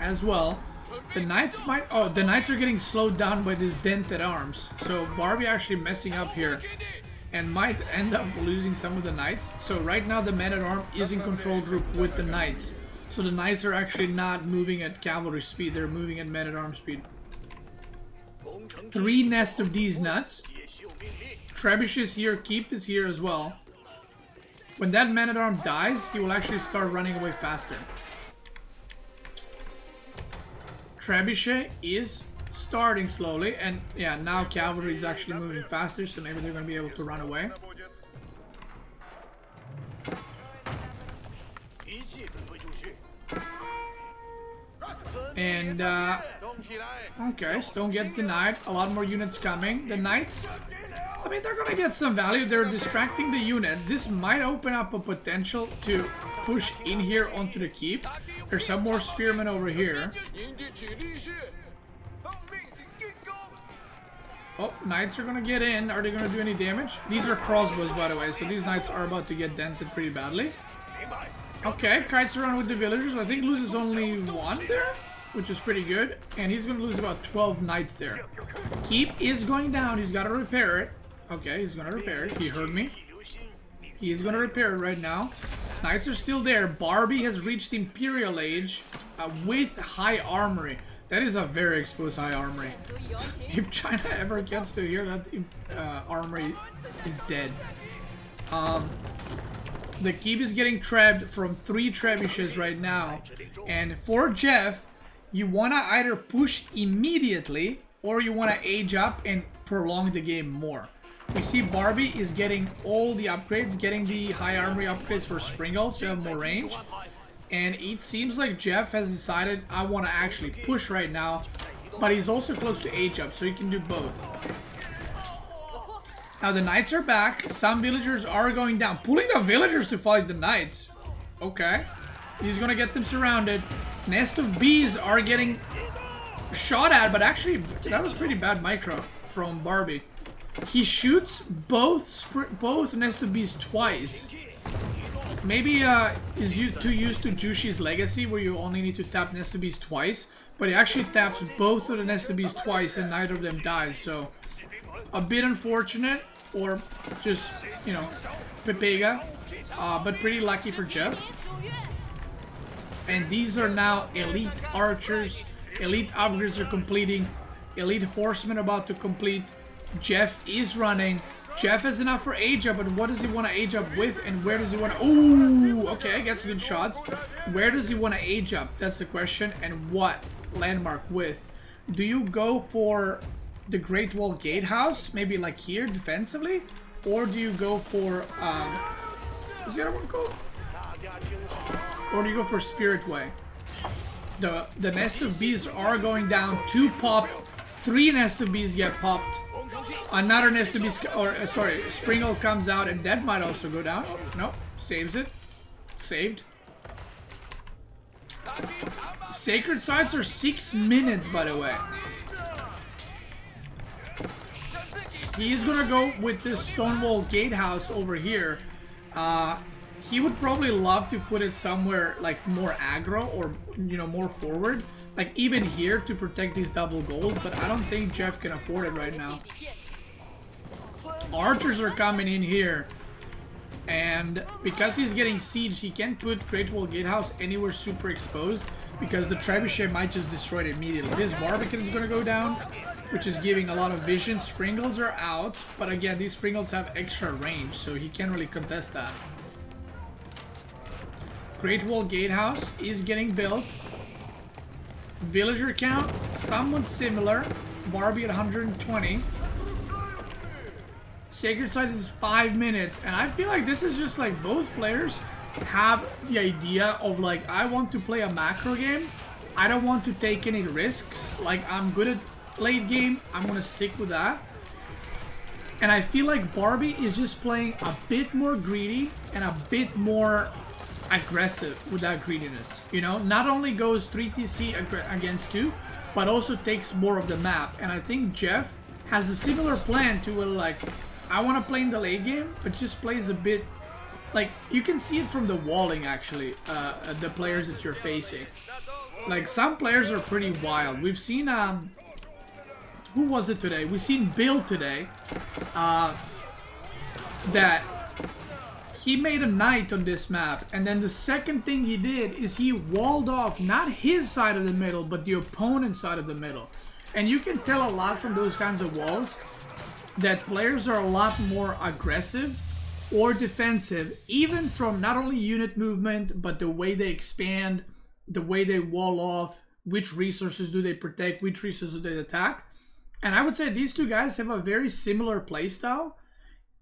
as well. The knights might... Oh, the knights are getting slowed down by these dented arms. So Barbie actually messing up here and might end up losing some of the knights. So right now the man-at-arm is in control group with the knights. So the knights are actually not moving at cavalry speed. They're moving at man-at-arm speed. 3 nest of these nuts. Trebuchet is here. Keep is here as well. When that man-at-arm dies, he will actually start running away faster. Trebuchet is starting slowly, and yeah, now cavalry is actually moving faster, so maybe they're going to be able to run away. And okay, Stone gets denied. A lot more units coming. The knights, I mean, they're gonna get some value. They're distracting the units. This might open up a potential to push in here onto the keep. There's some more spearmen over here. Oh, knights are gonna get in. Are they gonna do any damage? These are crossbows, by the way, so these knights are about to get dented pretty badly. Okay, kites around with the villagers. I think loses only 1 there, which is pretty good. And he's gonna lose about 12 knights there. Keep is going down. He's gotta repair it. Okay, he's gonna repair it. He heard me. He's gonna repair it right now. Knights are still there. Barbie has reached Imperial Age with high armory. That is a very exposed high armory. If China ever gets to hear that armory is dead. The keep is getting trebbed from 3 trebuchets right now. And for Jeff, you want to either push immediately or you want to age up and prolong the game more. We see Barbie is getting all the upgrades, getting the high armory upgrades for Springles to have more range. And it seems like Jeff has decided, I want to actually push right now. But he's also close to age up, so he can do both. Now the knights are back. Some villagers are going down. Pulling the villagers to fight the knights. Okay. He's going to get them surrounded. Nest of bees are getting shot at, but actually that was pretty bad micro from Barbie. He shoots both nest of bees twice. Maybe is too used to Jushi's legacy where you only need to tap nest of bees twice, but he actually taps both of the nest of bees twice and neither of them dies. So a bit unfortunate, or just, you know, Pepega, but pretty lucky for Jeff. And these are now elite archers. Elite upgrades are completing. Elite horsemen about to complete. Jeff is running. Jeff has enough for age up, but what does he want to age up with, and where does he want to... Ooh, okay, gets good shots. Where does he want to age up? That's the question. And what landmark with? Do you go for the Great Wall Gatehouse, maybe like here defensively, or do you go for what's the other one called? Or do you go for Spirit Way? The nest of bees are going down. 2 pop, 3 nest of bees get popped. Another nest of bees, or sorry, Springle comes out, and that might also go down. No, saves it. Saved. Sacred sites are 6 minutes, by the way. He's gonna go with this Stonewall Gatehouse over here. He would probably love to put it somewhere like more aggro, or, you know, more forward. Like even here to protect these double gold, but I don't think Jeff can afford it right now. Archers are coming in here. And because he's getting sieged, he can't put Great Wall Gatehouse anywhere super exposed, because the trebuchet might just destroy it immediately. This Barbican is going to go down, which is giving a lot of vision. Springles are out, but again, these Springles have extra range, so he can't really contest that. Great Wall Gatehouse is getting built. Villager count, somewhat similar. Barbie at 120. Sacred Size is 5 minutes, and I feel like this is just like both players have the idea of like, I want to play a macro game. I don't want to take any risks. Like, I'm good at late game. I'm gonna stick with that. And I feel like Barbie is just playing a bit more greedy and a bit more aggressive with that greediness. You know, not only goes 3TC against 2, but also takes more of the map. And I think Jeff has a similar plan to where, like, I want to play in the late game, but just plays a bit, like, you can see it from the walling actually, the players that you're facing. Like, some players are pretty wild. We've seen, who was it today? We've seen Bill today, that he made a knight on this map, and then the second thing he did is he walled off not his side of the middle, but the opponent's side of the middle. And you can tell a lot from those kinds of walls that players are a lot more aggressive or defensive, even from not only unit movement, but the way they expand, the way they wall off, which resources do they protect, which resources do they attack. And I would say these two guys have a very similar playstyle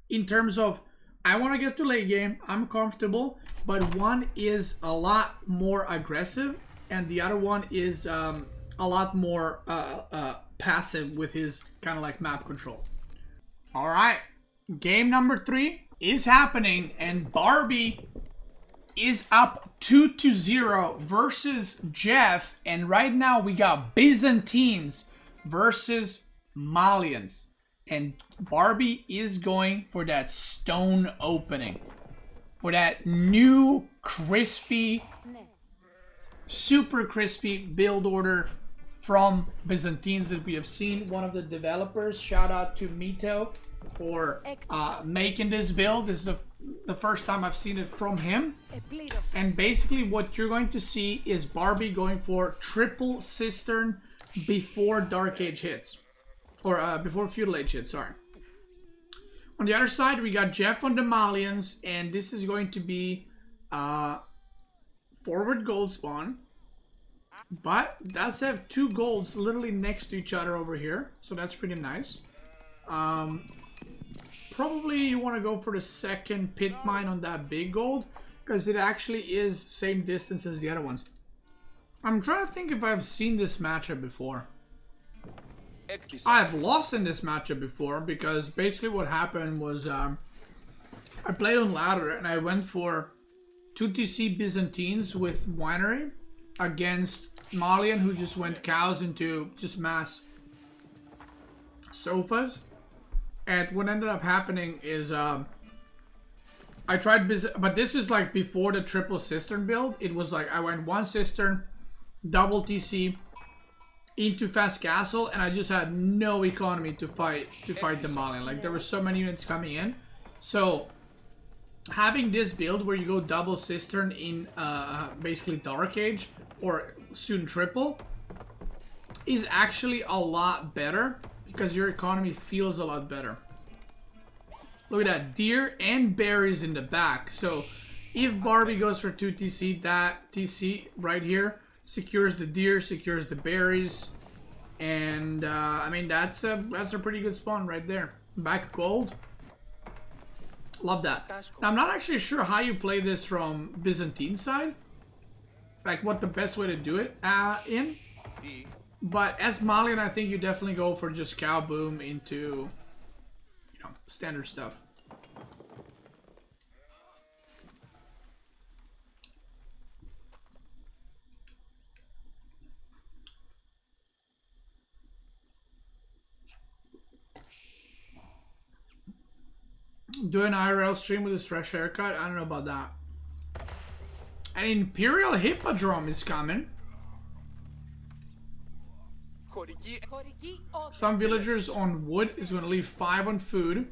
in terms of, I want to get to late game, I'm comfortable, but one is a lot more aggressive and the other one is a lot more passive with his kind of like map control. All right, game number 3 is happening, and Barbie is up 2-0 versus Jeff, and right now we got Byzantines versus Malians, and Barbie is going for that stone opening, for that new crispy, super crispy build order from Byzantines that we have seen. One of the developers, shout out to Mito for making this build. This is the first time I've seen it from him. And basically what you're going to see is Barbie going for triple cistern before Dark Age hits. Or before Feudal Age hits, sorry. On the other side, we got Jeff on the Malians, and this is going to be forward gold spawn. But it does have 2 golds literally next to each other over here, so that's pretty nice. Probably you want to go for the second pit mine on that big gold, because it actually is same distance as the other ones. I'm trying to think if I've seen this matchup before. I've lost in this matchup before, because basically what happened was I played on ladder and I went for 2TC Byzantines with Winery against Malian, who just went cows into just mass sofas. And what ended up happening is I tried but this was like before the triple cistern build. It was like I went 1 cistern, double TC into fast castle, and I just had no economy to fight the Malian. Like, there were so many units coming in. So having this build where you go double cistern in basically Dark Age or soon triple is actually a lot better, because your economy feels a lot better. Look at that, deer and berries in the back. So if Barbie goes for 2TC, that TC right here secures the deer, secures the berries, and I mean that's a pretty good spawn right there. Back gold, love that. Now I'm not actually sure how you play this from Byzantine side, like what the best way to do it in. But as Malian, I think you definitely go for just cow boom into, you know, standard stuff. Do an IRL stream with his fresh haircut? I don't know about that. An Imperial Hippodrome is coming. Some villagers on wood is going to leave 5 on food.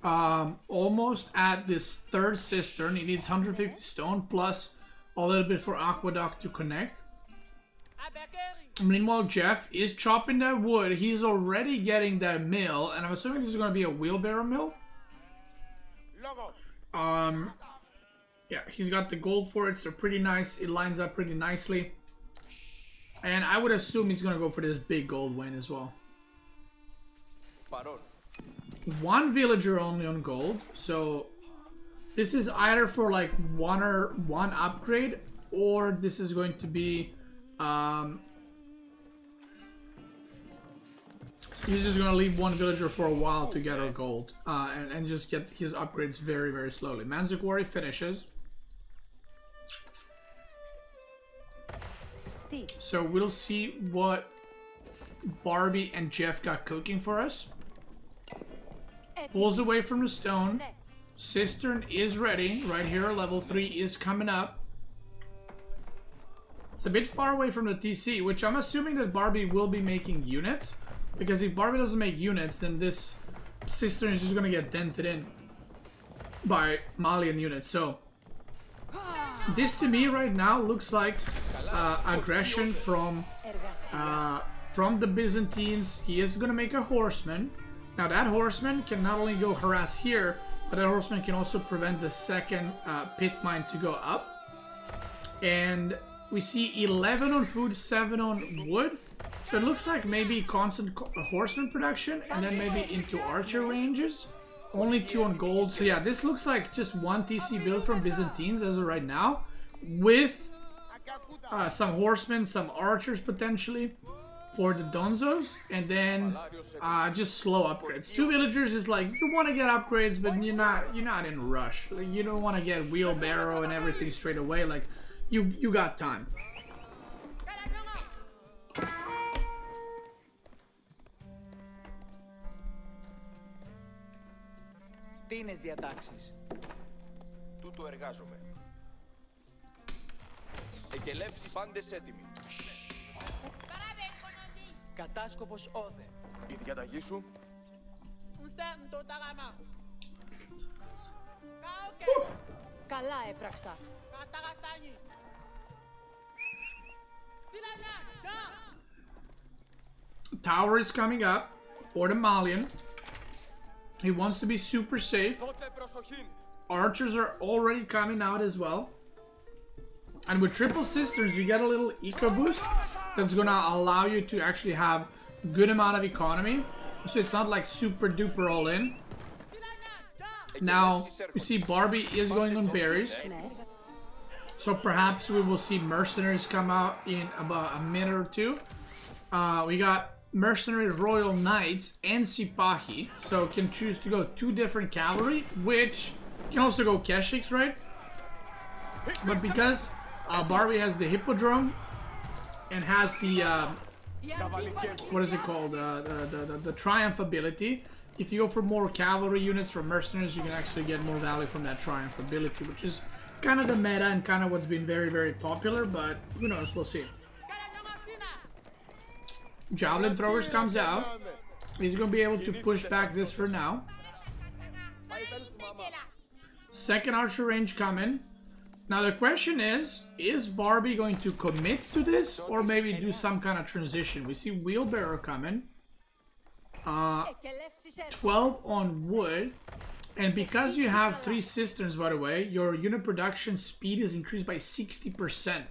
Almost at this 3rd cistern. He needs 150 stone plus a little bit for aqueduct to connect. Meanwhile, Jeff is chopping that wood. He's already getting that mill, and I'm assuming this is going to be a wheelbarrow mill. Yeah, he's got the gold for it, so pretty nice. It lines up pretty nicely. And I would assume he's gonna go for this big gold win as well. one villager only on gold. So this is either for like one upgrade, or this is going to be he's just gonna leave one villager for a while to get our gold and just get his upgrades very, very slowly. Manziquari finishes. So we'll see what Barbie and Jeff got cooking for us. Pulls away from the stone. Cistern is ready. Right here, level 3 is coming up. It's a bit far away from the TC, which I'm assuming that Barbie will be making units. Because if Barbie doesn't make units, then this Cistern is just going to get dented in by Malian units. So this to me right now looks like aggression from the Byzantines. He is going to make a horseman. Now that horseman can not only go harass here, but that horseman can also prevent the second pit mine to go up. And we see 11 on food, 7 on wood. So it looks like maybe constant horseman production and then maybe into archer ranges. Only 2 on gold. So yeah, this looks like just one TC build from Byzantines as of right now. With some horsemen, some archers potentially for the Donzos. And then just slow upgrades. 2 villagers is like, you want to get upgrades, but you're not in a rush. Like, you don't want to get wheelbarrow and everything straight away. Like, you got time. Τι είναι διατάξεις. Τούτο εργάζομαι. Εκελεύσεις πάντες έτοιμοι. Κατάσκοπος όδε. Η διαταγή σου. Καλά έπραξα. Tower is coming up for the Malian. He wants to be super safe. Archers are already coming out as well. And with triple cisterns, you get a little eco boost that's gonna allow you to actually have good amount of economy. So it's not like super duper all in. Now, you see Barbie is going on berries. So perhaps we will see mercenaries come out in about a minute or two. We got mercenary royal knights and sipahi, so can choose to go 2 different cavalry, which can also go keshiks, right? But because Barbie has the hippodrome and has the what is it called, the triumph ability, if you go for more cavalry units from mercenaries, you can actually get more value from that triumph ability, which is kind of the meta and kind of what's been very, very popular, but who knows, we'll see. Javelin throwers comes out. He's going to be able to push back this for now. Second archer range coming. Now the question is Barbie going to commit to this or maybe do some kind of transition? We see wheelbarrow coming. 12 on wood. And because you have 3 cisterns, by the way, your unit production speed is increased by 60%.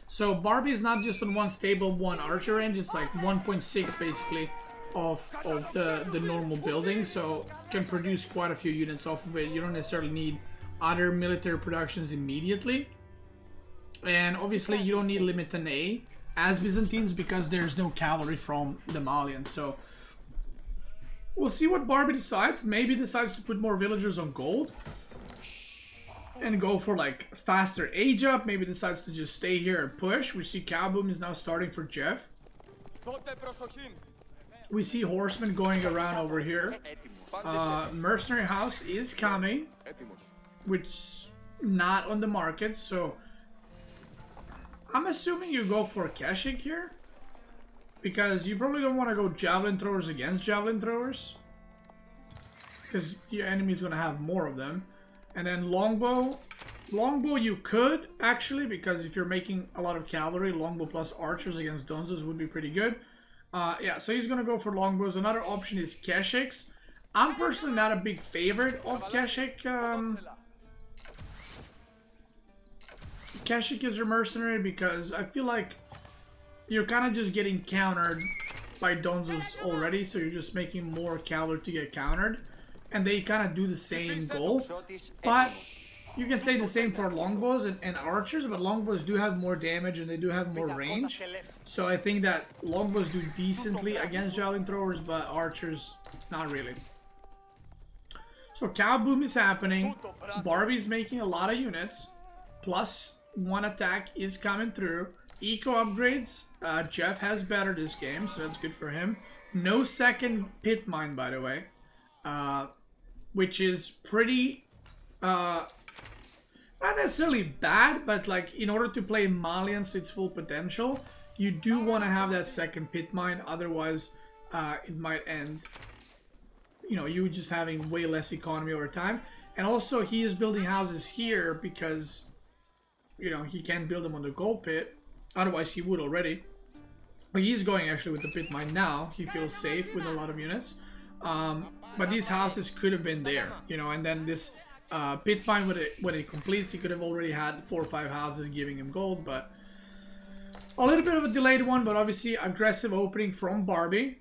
So Barbie is not just on one stable, one archer range, it's like 1.6 basically of the normal building, so can produce quite a few units off of it. You don't necessarily need other military productions immediately. And obviously you don't need limit an A as Byzantines because there's no cavalry from the Malians. So we'll see what Barbie decides. Maybe decides to put more villagers on gold and go for like faster age up. Maybe decides to just stay here and push. We see Cowboom is now starting for Jeff. We see Horseman going around over here. Mercenary House is coming, which not on the market, so I'm assuming you go for Keshik here because you probably don't want to go Javelin Throwers against Javelin Throwers because your enemy is going to have more of them. And then longbow you could actually, because if you're making a lot of cavalry, longbow plus archers against Donzos would be pretty good. Yeah, so he's gonna go for longbows. Another option is Keshiks. I'm personally not a big favorite of Keshik. Keshik is your mercenary because I feel like you're kind of just getting countered by Donzos already, so you're just making more cavalry to get countered. and they kind of do the same goal. But you can say the same for longbows and archers, but longbows do have more damage and they do have more range. So I think that longbows do decently against javelin throwers, but archers, not really. So cow boom is happening. Barbie's making a lot of units. +1 attack is coming through. Eco upgrades. Jeff has better this game, so that's good for him. No second pit mine, by the way. Which is pretty... not necessarily bad, but like in order to play Malians to its full potential, you do want to have that second pit mine. Otherwise, it might end, you know, you just having way less economy over time. And also, he is building houses here because, you know, he can't build them on the gold pit. Otherwise, he would already. But he's going actually with the pit mine now. He feels safe with a lot of units. But these houses could have been there, you know, and then this pit mine, when it completes, he could have already had 4 or 5 houses giving him gold. But a little bit of a delayed one, but obviously aggressive opening from Barbie.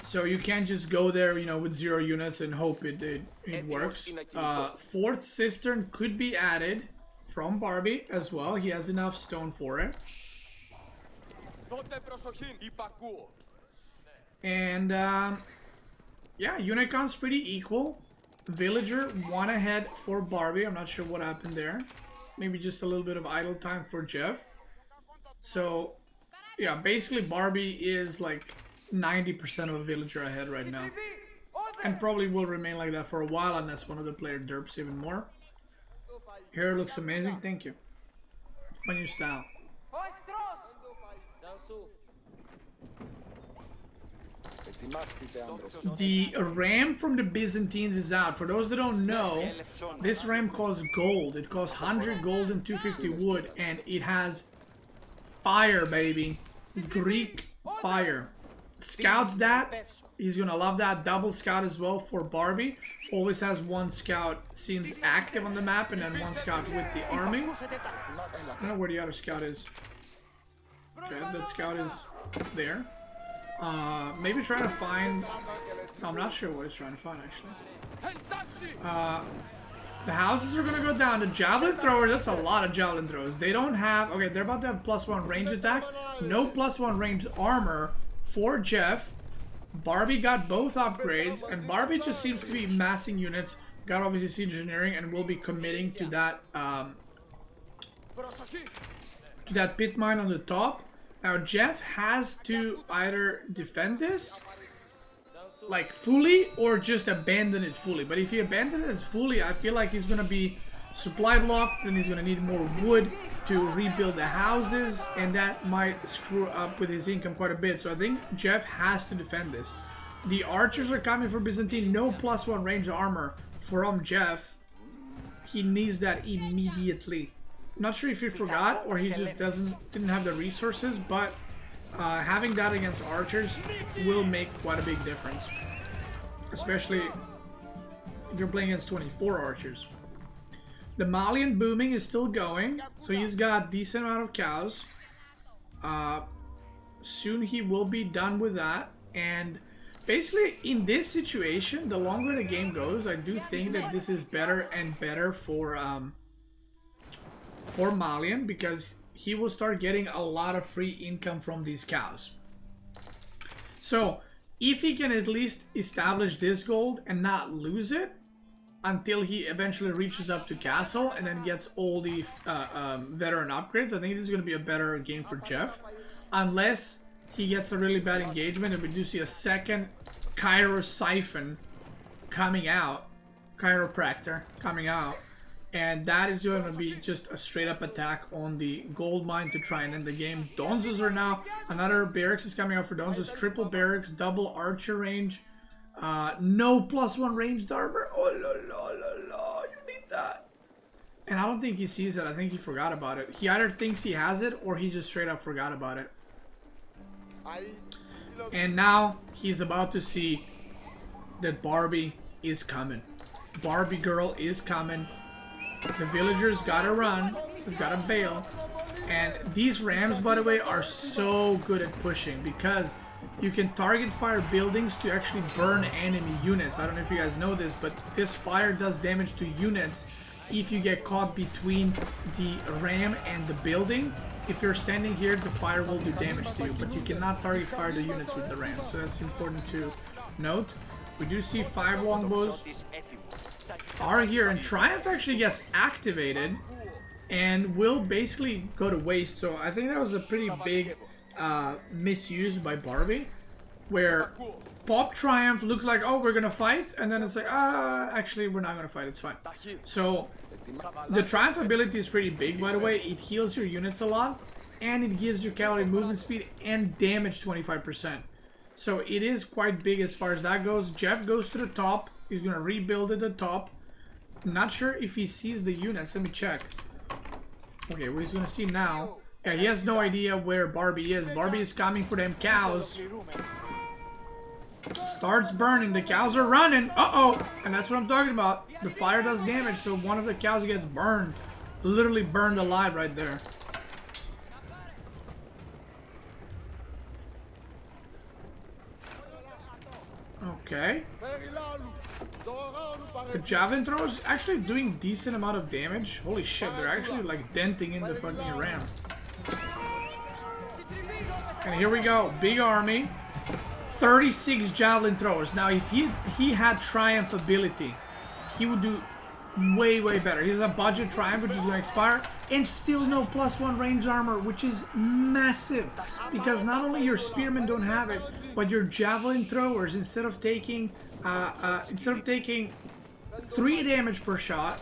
So you can't just go there, you know, with 0 units and hope it works. 4th cistern could be added from Barbie as well. He has enough stone for it. And yeah, unit count's pretty equal. Villager 1 ahead for Barbie. I'm not sure what happened there. Maybe just a little bit of idle time for Jeff. So yeah, basically Barbie is like 90% of a villager ahead right now. And probably will remain like that for a while unless one of the players derps even more. Hair looks amazing, thank you. It's my new style. The ram from the Byzantines is out. For those that don't know, this ram costs gold. It costs 100 gold and 250 wood, and it has fire, baby. Greek fire. Scouts that. He's gonna love that. Double scout as well for Barbie. Always has 1 scout seems active on the map, and then 1 scout with the army. I don't know where the other scout is. Okay, that scout is there. Maybe trying to find... I'm not sure what he's trying to find, actually. The houses are going to go down. The javelin throwers, that's a lot of javelin throws. They don't have... Okay, they're about to have +1 range attack. No +1 range armor for Jeff. Barbie got both upgrades, and Barbie just seems to be massing units. Got obviously siege engineering, and will be committing to that pit mine on the top. Now Jeff has to either defend this like fully or just abandon it fully. But if he abandons it fully, I feel like he's gonna be supply blocked, and he's gonna need more wood to rebuild the houses, and that might screw up with his income quite a bit. So I think Jeff has to defend this. The archers are coming for Byzantine. No +1 range armor from Jeff. He needs that immediately. I'm not sure if he forgot or he just didn't have the resources, but having that against archers will make quite a big difference, especially if you're playing against 24 archers. The Malian booming is still going, so he's got a decent amount of cows. Soon he will be done with that, and basically in this situation, the longer the game goes, I do think that this is better and better for Malian, because he will start getting a lot of free income from these cows. So if he can at least establish this gold and not lose it until he eventually reaches up to castle and then gets all the veteran upgrades, I think this is going to be a better game for Jeff, unless he gets a really bad engagement and we do see a second Chiropractor coming out, and that is going to be just a straight up attack on the gold mine to try and end the game. Donzos are now, another barracks is coming out for Donzos, triple barracks, double archer range, no +1 ranged armor. Oh la, you need that. And I don't think he sees it. I think he forgot about it. He either thinks he has it or he just straight up forgot about it. And now he's about to see that Barbie is coming. Barbie girl is coming. The villagers gotta run. He's gotta bail. And these rams, by the way, are so good at pushing, because you can target fire buildings to actually burn enemy units. I don't know if you guys know this, but this fire does damage to units if you get caught between the ram and the building. If you're standing here, the fire will do damage to you, but you cannot target fire the units with the ram, so that's important to note. We do see 5 longbows are here, and Triumph actually gets activated and will basically go to waste. So I think that was a pretty big misuse by Barbie, where Pop Triumph looked like, oh, we're gonna fight, and then it's like, actually we're not gonna fight, it's fine. So the Triumph ability is pretty big, by the way. It heals your units a lot, and it gives your cavalry movement speed and damage 25%. So it is quite big as far as that goes. Jeff goes to the top. He's gonna rebuild at the top. I'm not sure if he sees the units. Let me check. Okay, what he's gonna see now. Yeah, he has no idea where Barbie is. Barbie is coming for them cows. Starts burning. The cows are running. Uh-oh. And that's what I'm talking about. The fire does damage, so one of the cows gets burned. Literally burned alive right there. Okay. The javelin throws actually doing decent amount of damage. Holy shit, they're actually like denting in the fucking ram. And here we go. Big army. 36 javelin throwers. Now, if he had Triumph ability, he would do way better. He has a budget Triumph, which is going to expire, and still no +1 range armor, which is massive, because not only your spearmen don't have it, but your javelin throwers, instead of taking 3 damage per shot,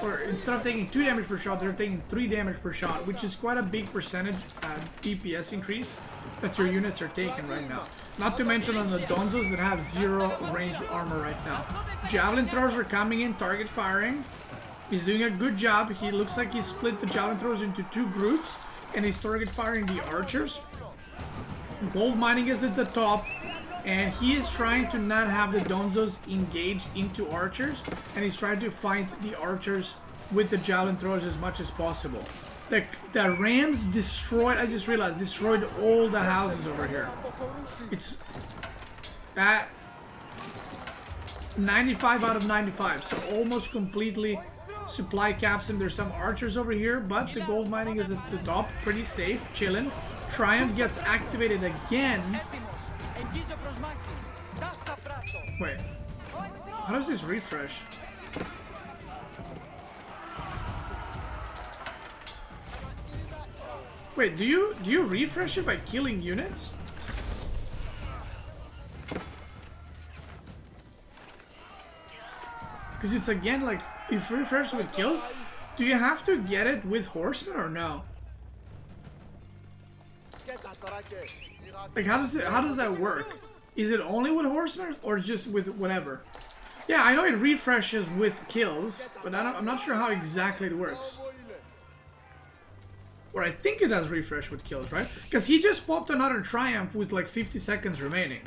or instead of taking 2 damage per shot, they're taking 3 damage per shot, which is quite a big percentage DPS increase that your units are taking right now. Not to mention on the Donzos that have 0 range armor right now. Javelin throwers are coming in, target firing. He's doing a good job. He looks like he split the javelin throwers into 2 groups, and he's target firing the archers. Gold mining is at the top, and he is trying to not have the Donzos engage into archers, and he's trying to fight the archers with the javelin throwers as much as possible. The rams destroyed, I just realized, destroyed all the houses over here. It's that 95 out of 95, so almost completely supply caps him. There's some archers over here, but the gold mining is at the top, pretty safe, chilling. Triumph gets activated again. Wait, how does this refresh? Wait, do you refresh it by killing units? Because it's again like, if you refresh with kills, do you have to get it with horsemen or no? Like, how does that work? Is it only with horsemen or just with whatever? Yeah, I know it refreshes with kills, but I'm not sure how exactly it works. Or I think it does refresh with kills, right? Because he just popped another Triumph with like 50 seconds remaining.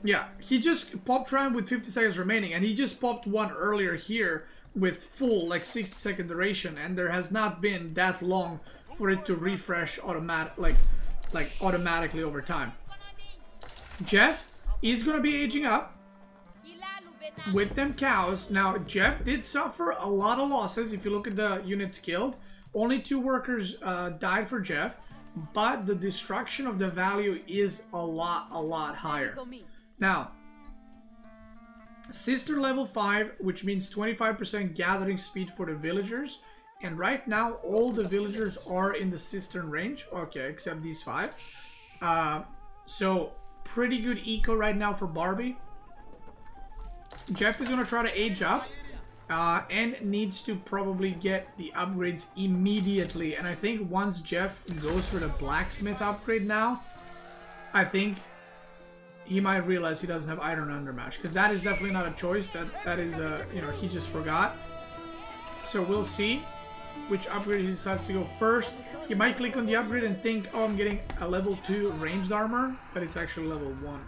Yeah, he just popped Triumph with 50 seconds remaining, and he just popped one earlier here with full like 60 second duration, and there has not been that long for it to refresh automatically over time. Jeff is gonna be aging up with them cows. Now, Jeff did suffer a lot of losses. If you look at the units killed, only 2 workers died for Jeff, but the destruction of the value is a lot higher. Now, Sister level 5, which means 25% gathering speed for the villagers, and right now all the villagers are in the cistern range. Okay, except these 5. So pretty good eco right now for Barbie. Jeff is going to try to age up and needs to probably get the upgrades immediately. And I think once Jeff goes for the blacksmith upgrade now, I think he might realize he doesn't have iron undermash, because that is definitely not a choice. That is you know, he just forgot. So we'll see which upgrade he decides to go first. He might click on the upgrade and think, oh, I'm getting a level 2 ranged armor, but it's actually level 1.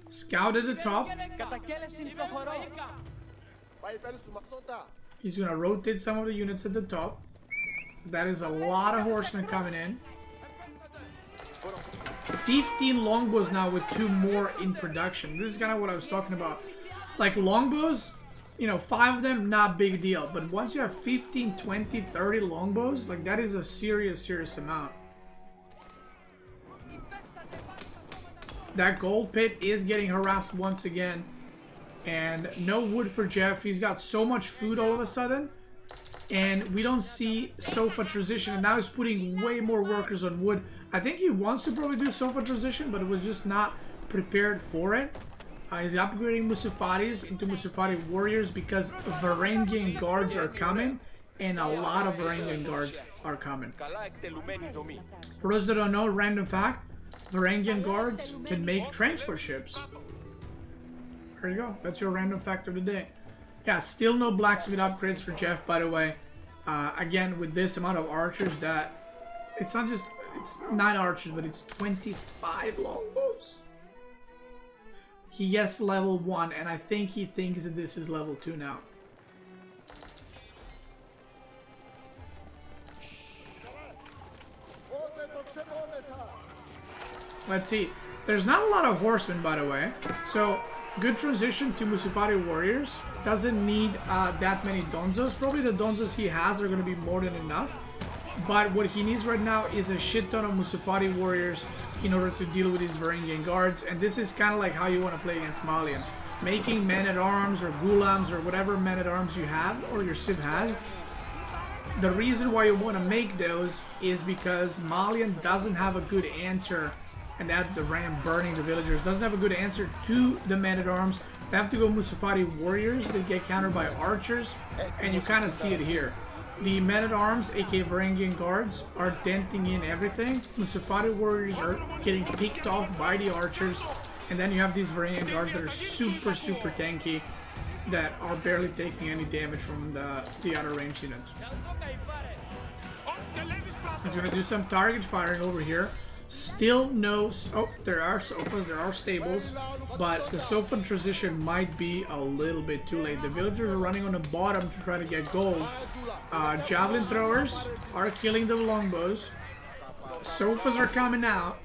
Scout at the top. He's gonna rotate some of the units at the top. That is a lot of horsemen coming in. 15 longbows now with 2 more in production. This is kind of what I was talking about. Like longbows, you know, 5 of them, not big deal. But once you have 15, 20, 30 longbows, like that is a serious amount. That gold pit is getting harassed once again. And no wood for Jeff. He's got so much food all of a sudden. And we don't see sofa transition. And now he's putting way more workers on wood. I think he wants to probably do sofa transition, but it was just not prepared for it. He's upgrading Musafaris into Musafari warriors because Varangian guards are coming. And a lot of Varangian guards are coming. For those that don't know, random fact, Varangian guards can make transport ships. There you go. That's your random fact of the day. Yeah, still no blacksmith upgrades for Jeff, by the way. Again, with this amount of archers, that it's not just, it's 9 archers, but it's 25 longbows. He gets level 1, and I think he thinks that this is level 2 now. Let's see. There's not a lot of horsemen, by the way. So, good transition to Musafari warriors. Doesn't need that many donzos. Probably the donzos he has are going to be more than enough. But what he needs right now is a shit ton of Musafari warriors in order to deal with his Varangian guards. And this is kind of like how you want to play against Malian. Making men-at-arms or gulams or whatever men-at-arms you have or your civ has. The reason why you want to make those is because Malian doesn't have a good answer. And that the ram burning the villagers doesn't have a good answer to the men-at-arms. They have to go Musafari warriors that get countered by archers, and you kind of see it here. The men-at-arms, aka Varangian guards, are denting in everything. Musafari warriors are getting picked off by the archers, and then you have these Varangian guards that are super tanky, that are barely taking any damage from the other ranged units. He's gonna do some target firing over here. Still no... Oh, there are sofas, there are stables, but the sofa transition might be a little bit too late. The villagers are running on the bottom to try to get gold. Javelin throwers are killing the longbows. Sofas are coming out.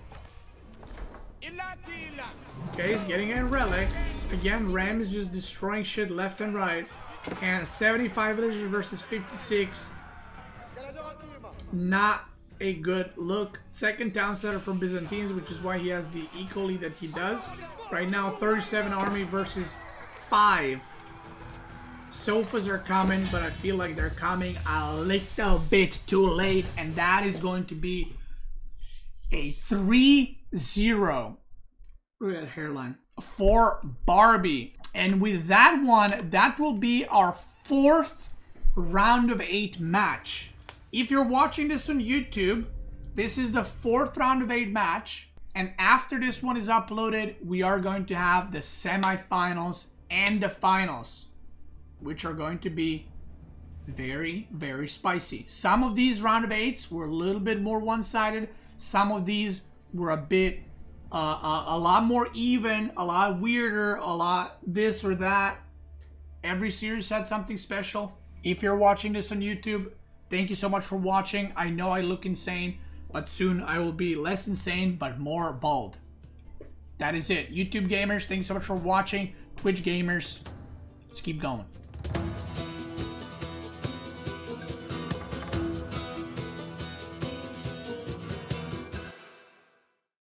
Okay, he's getting a relic. Again, Ram is just destroying shit left and right. And 75 villagers versus 56. Not a good look. Second town setter from Byzantines, which is why he has the equally that he does. Right now, 37 army versus 5. Sofas are coming, but I feel like they're coming a little bit too late, and that is going to be a 3-0. Look at that hairline. For Barbie. And with that one, that will be our 4th round of 8 match. If you're watching this on YouTube, this is the 4th round of 8 match. And after this one is uploaded, we are going to have the semifinals and the finals, which are going to be very spicy. Some of these round of 8s were a little bit more one-sided. Some of these were a bit, a lot more even, a lot weirder, a lot this or that. Every series had something special. If you're watching this on YouTube, thank you so much for watching. I know I look insane, but soon I will be less insane, but more bald. That is it. YouTube gamers, thanks so much for watching. Twitch gamers, let's keep going.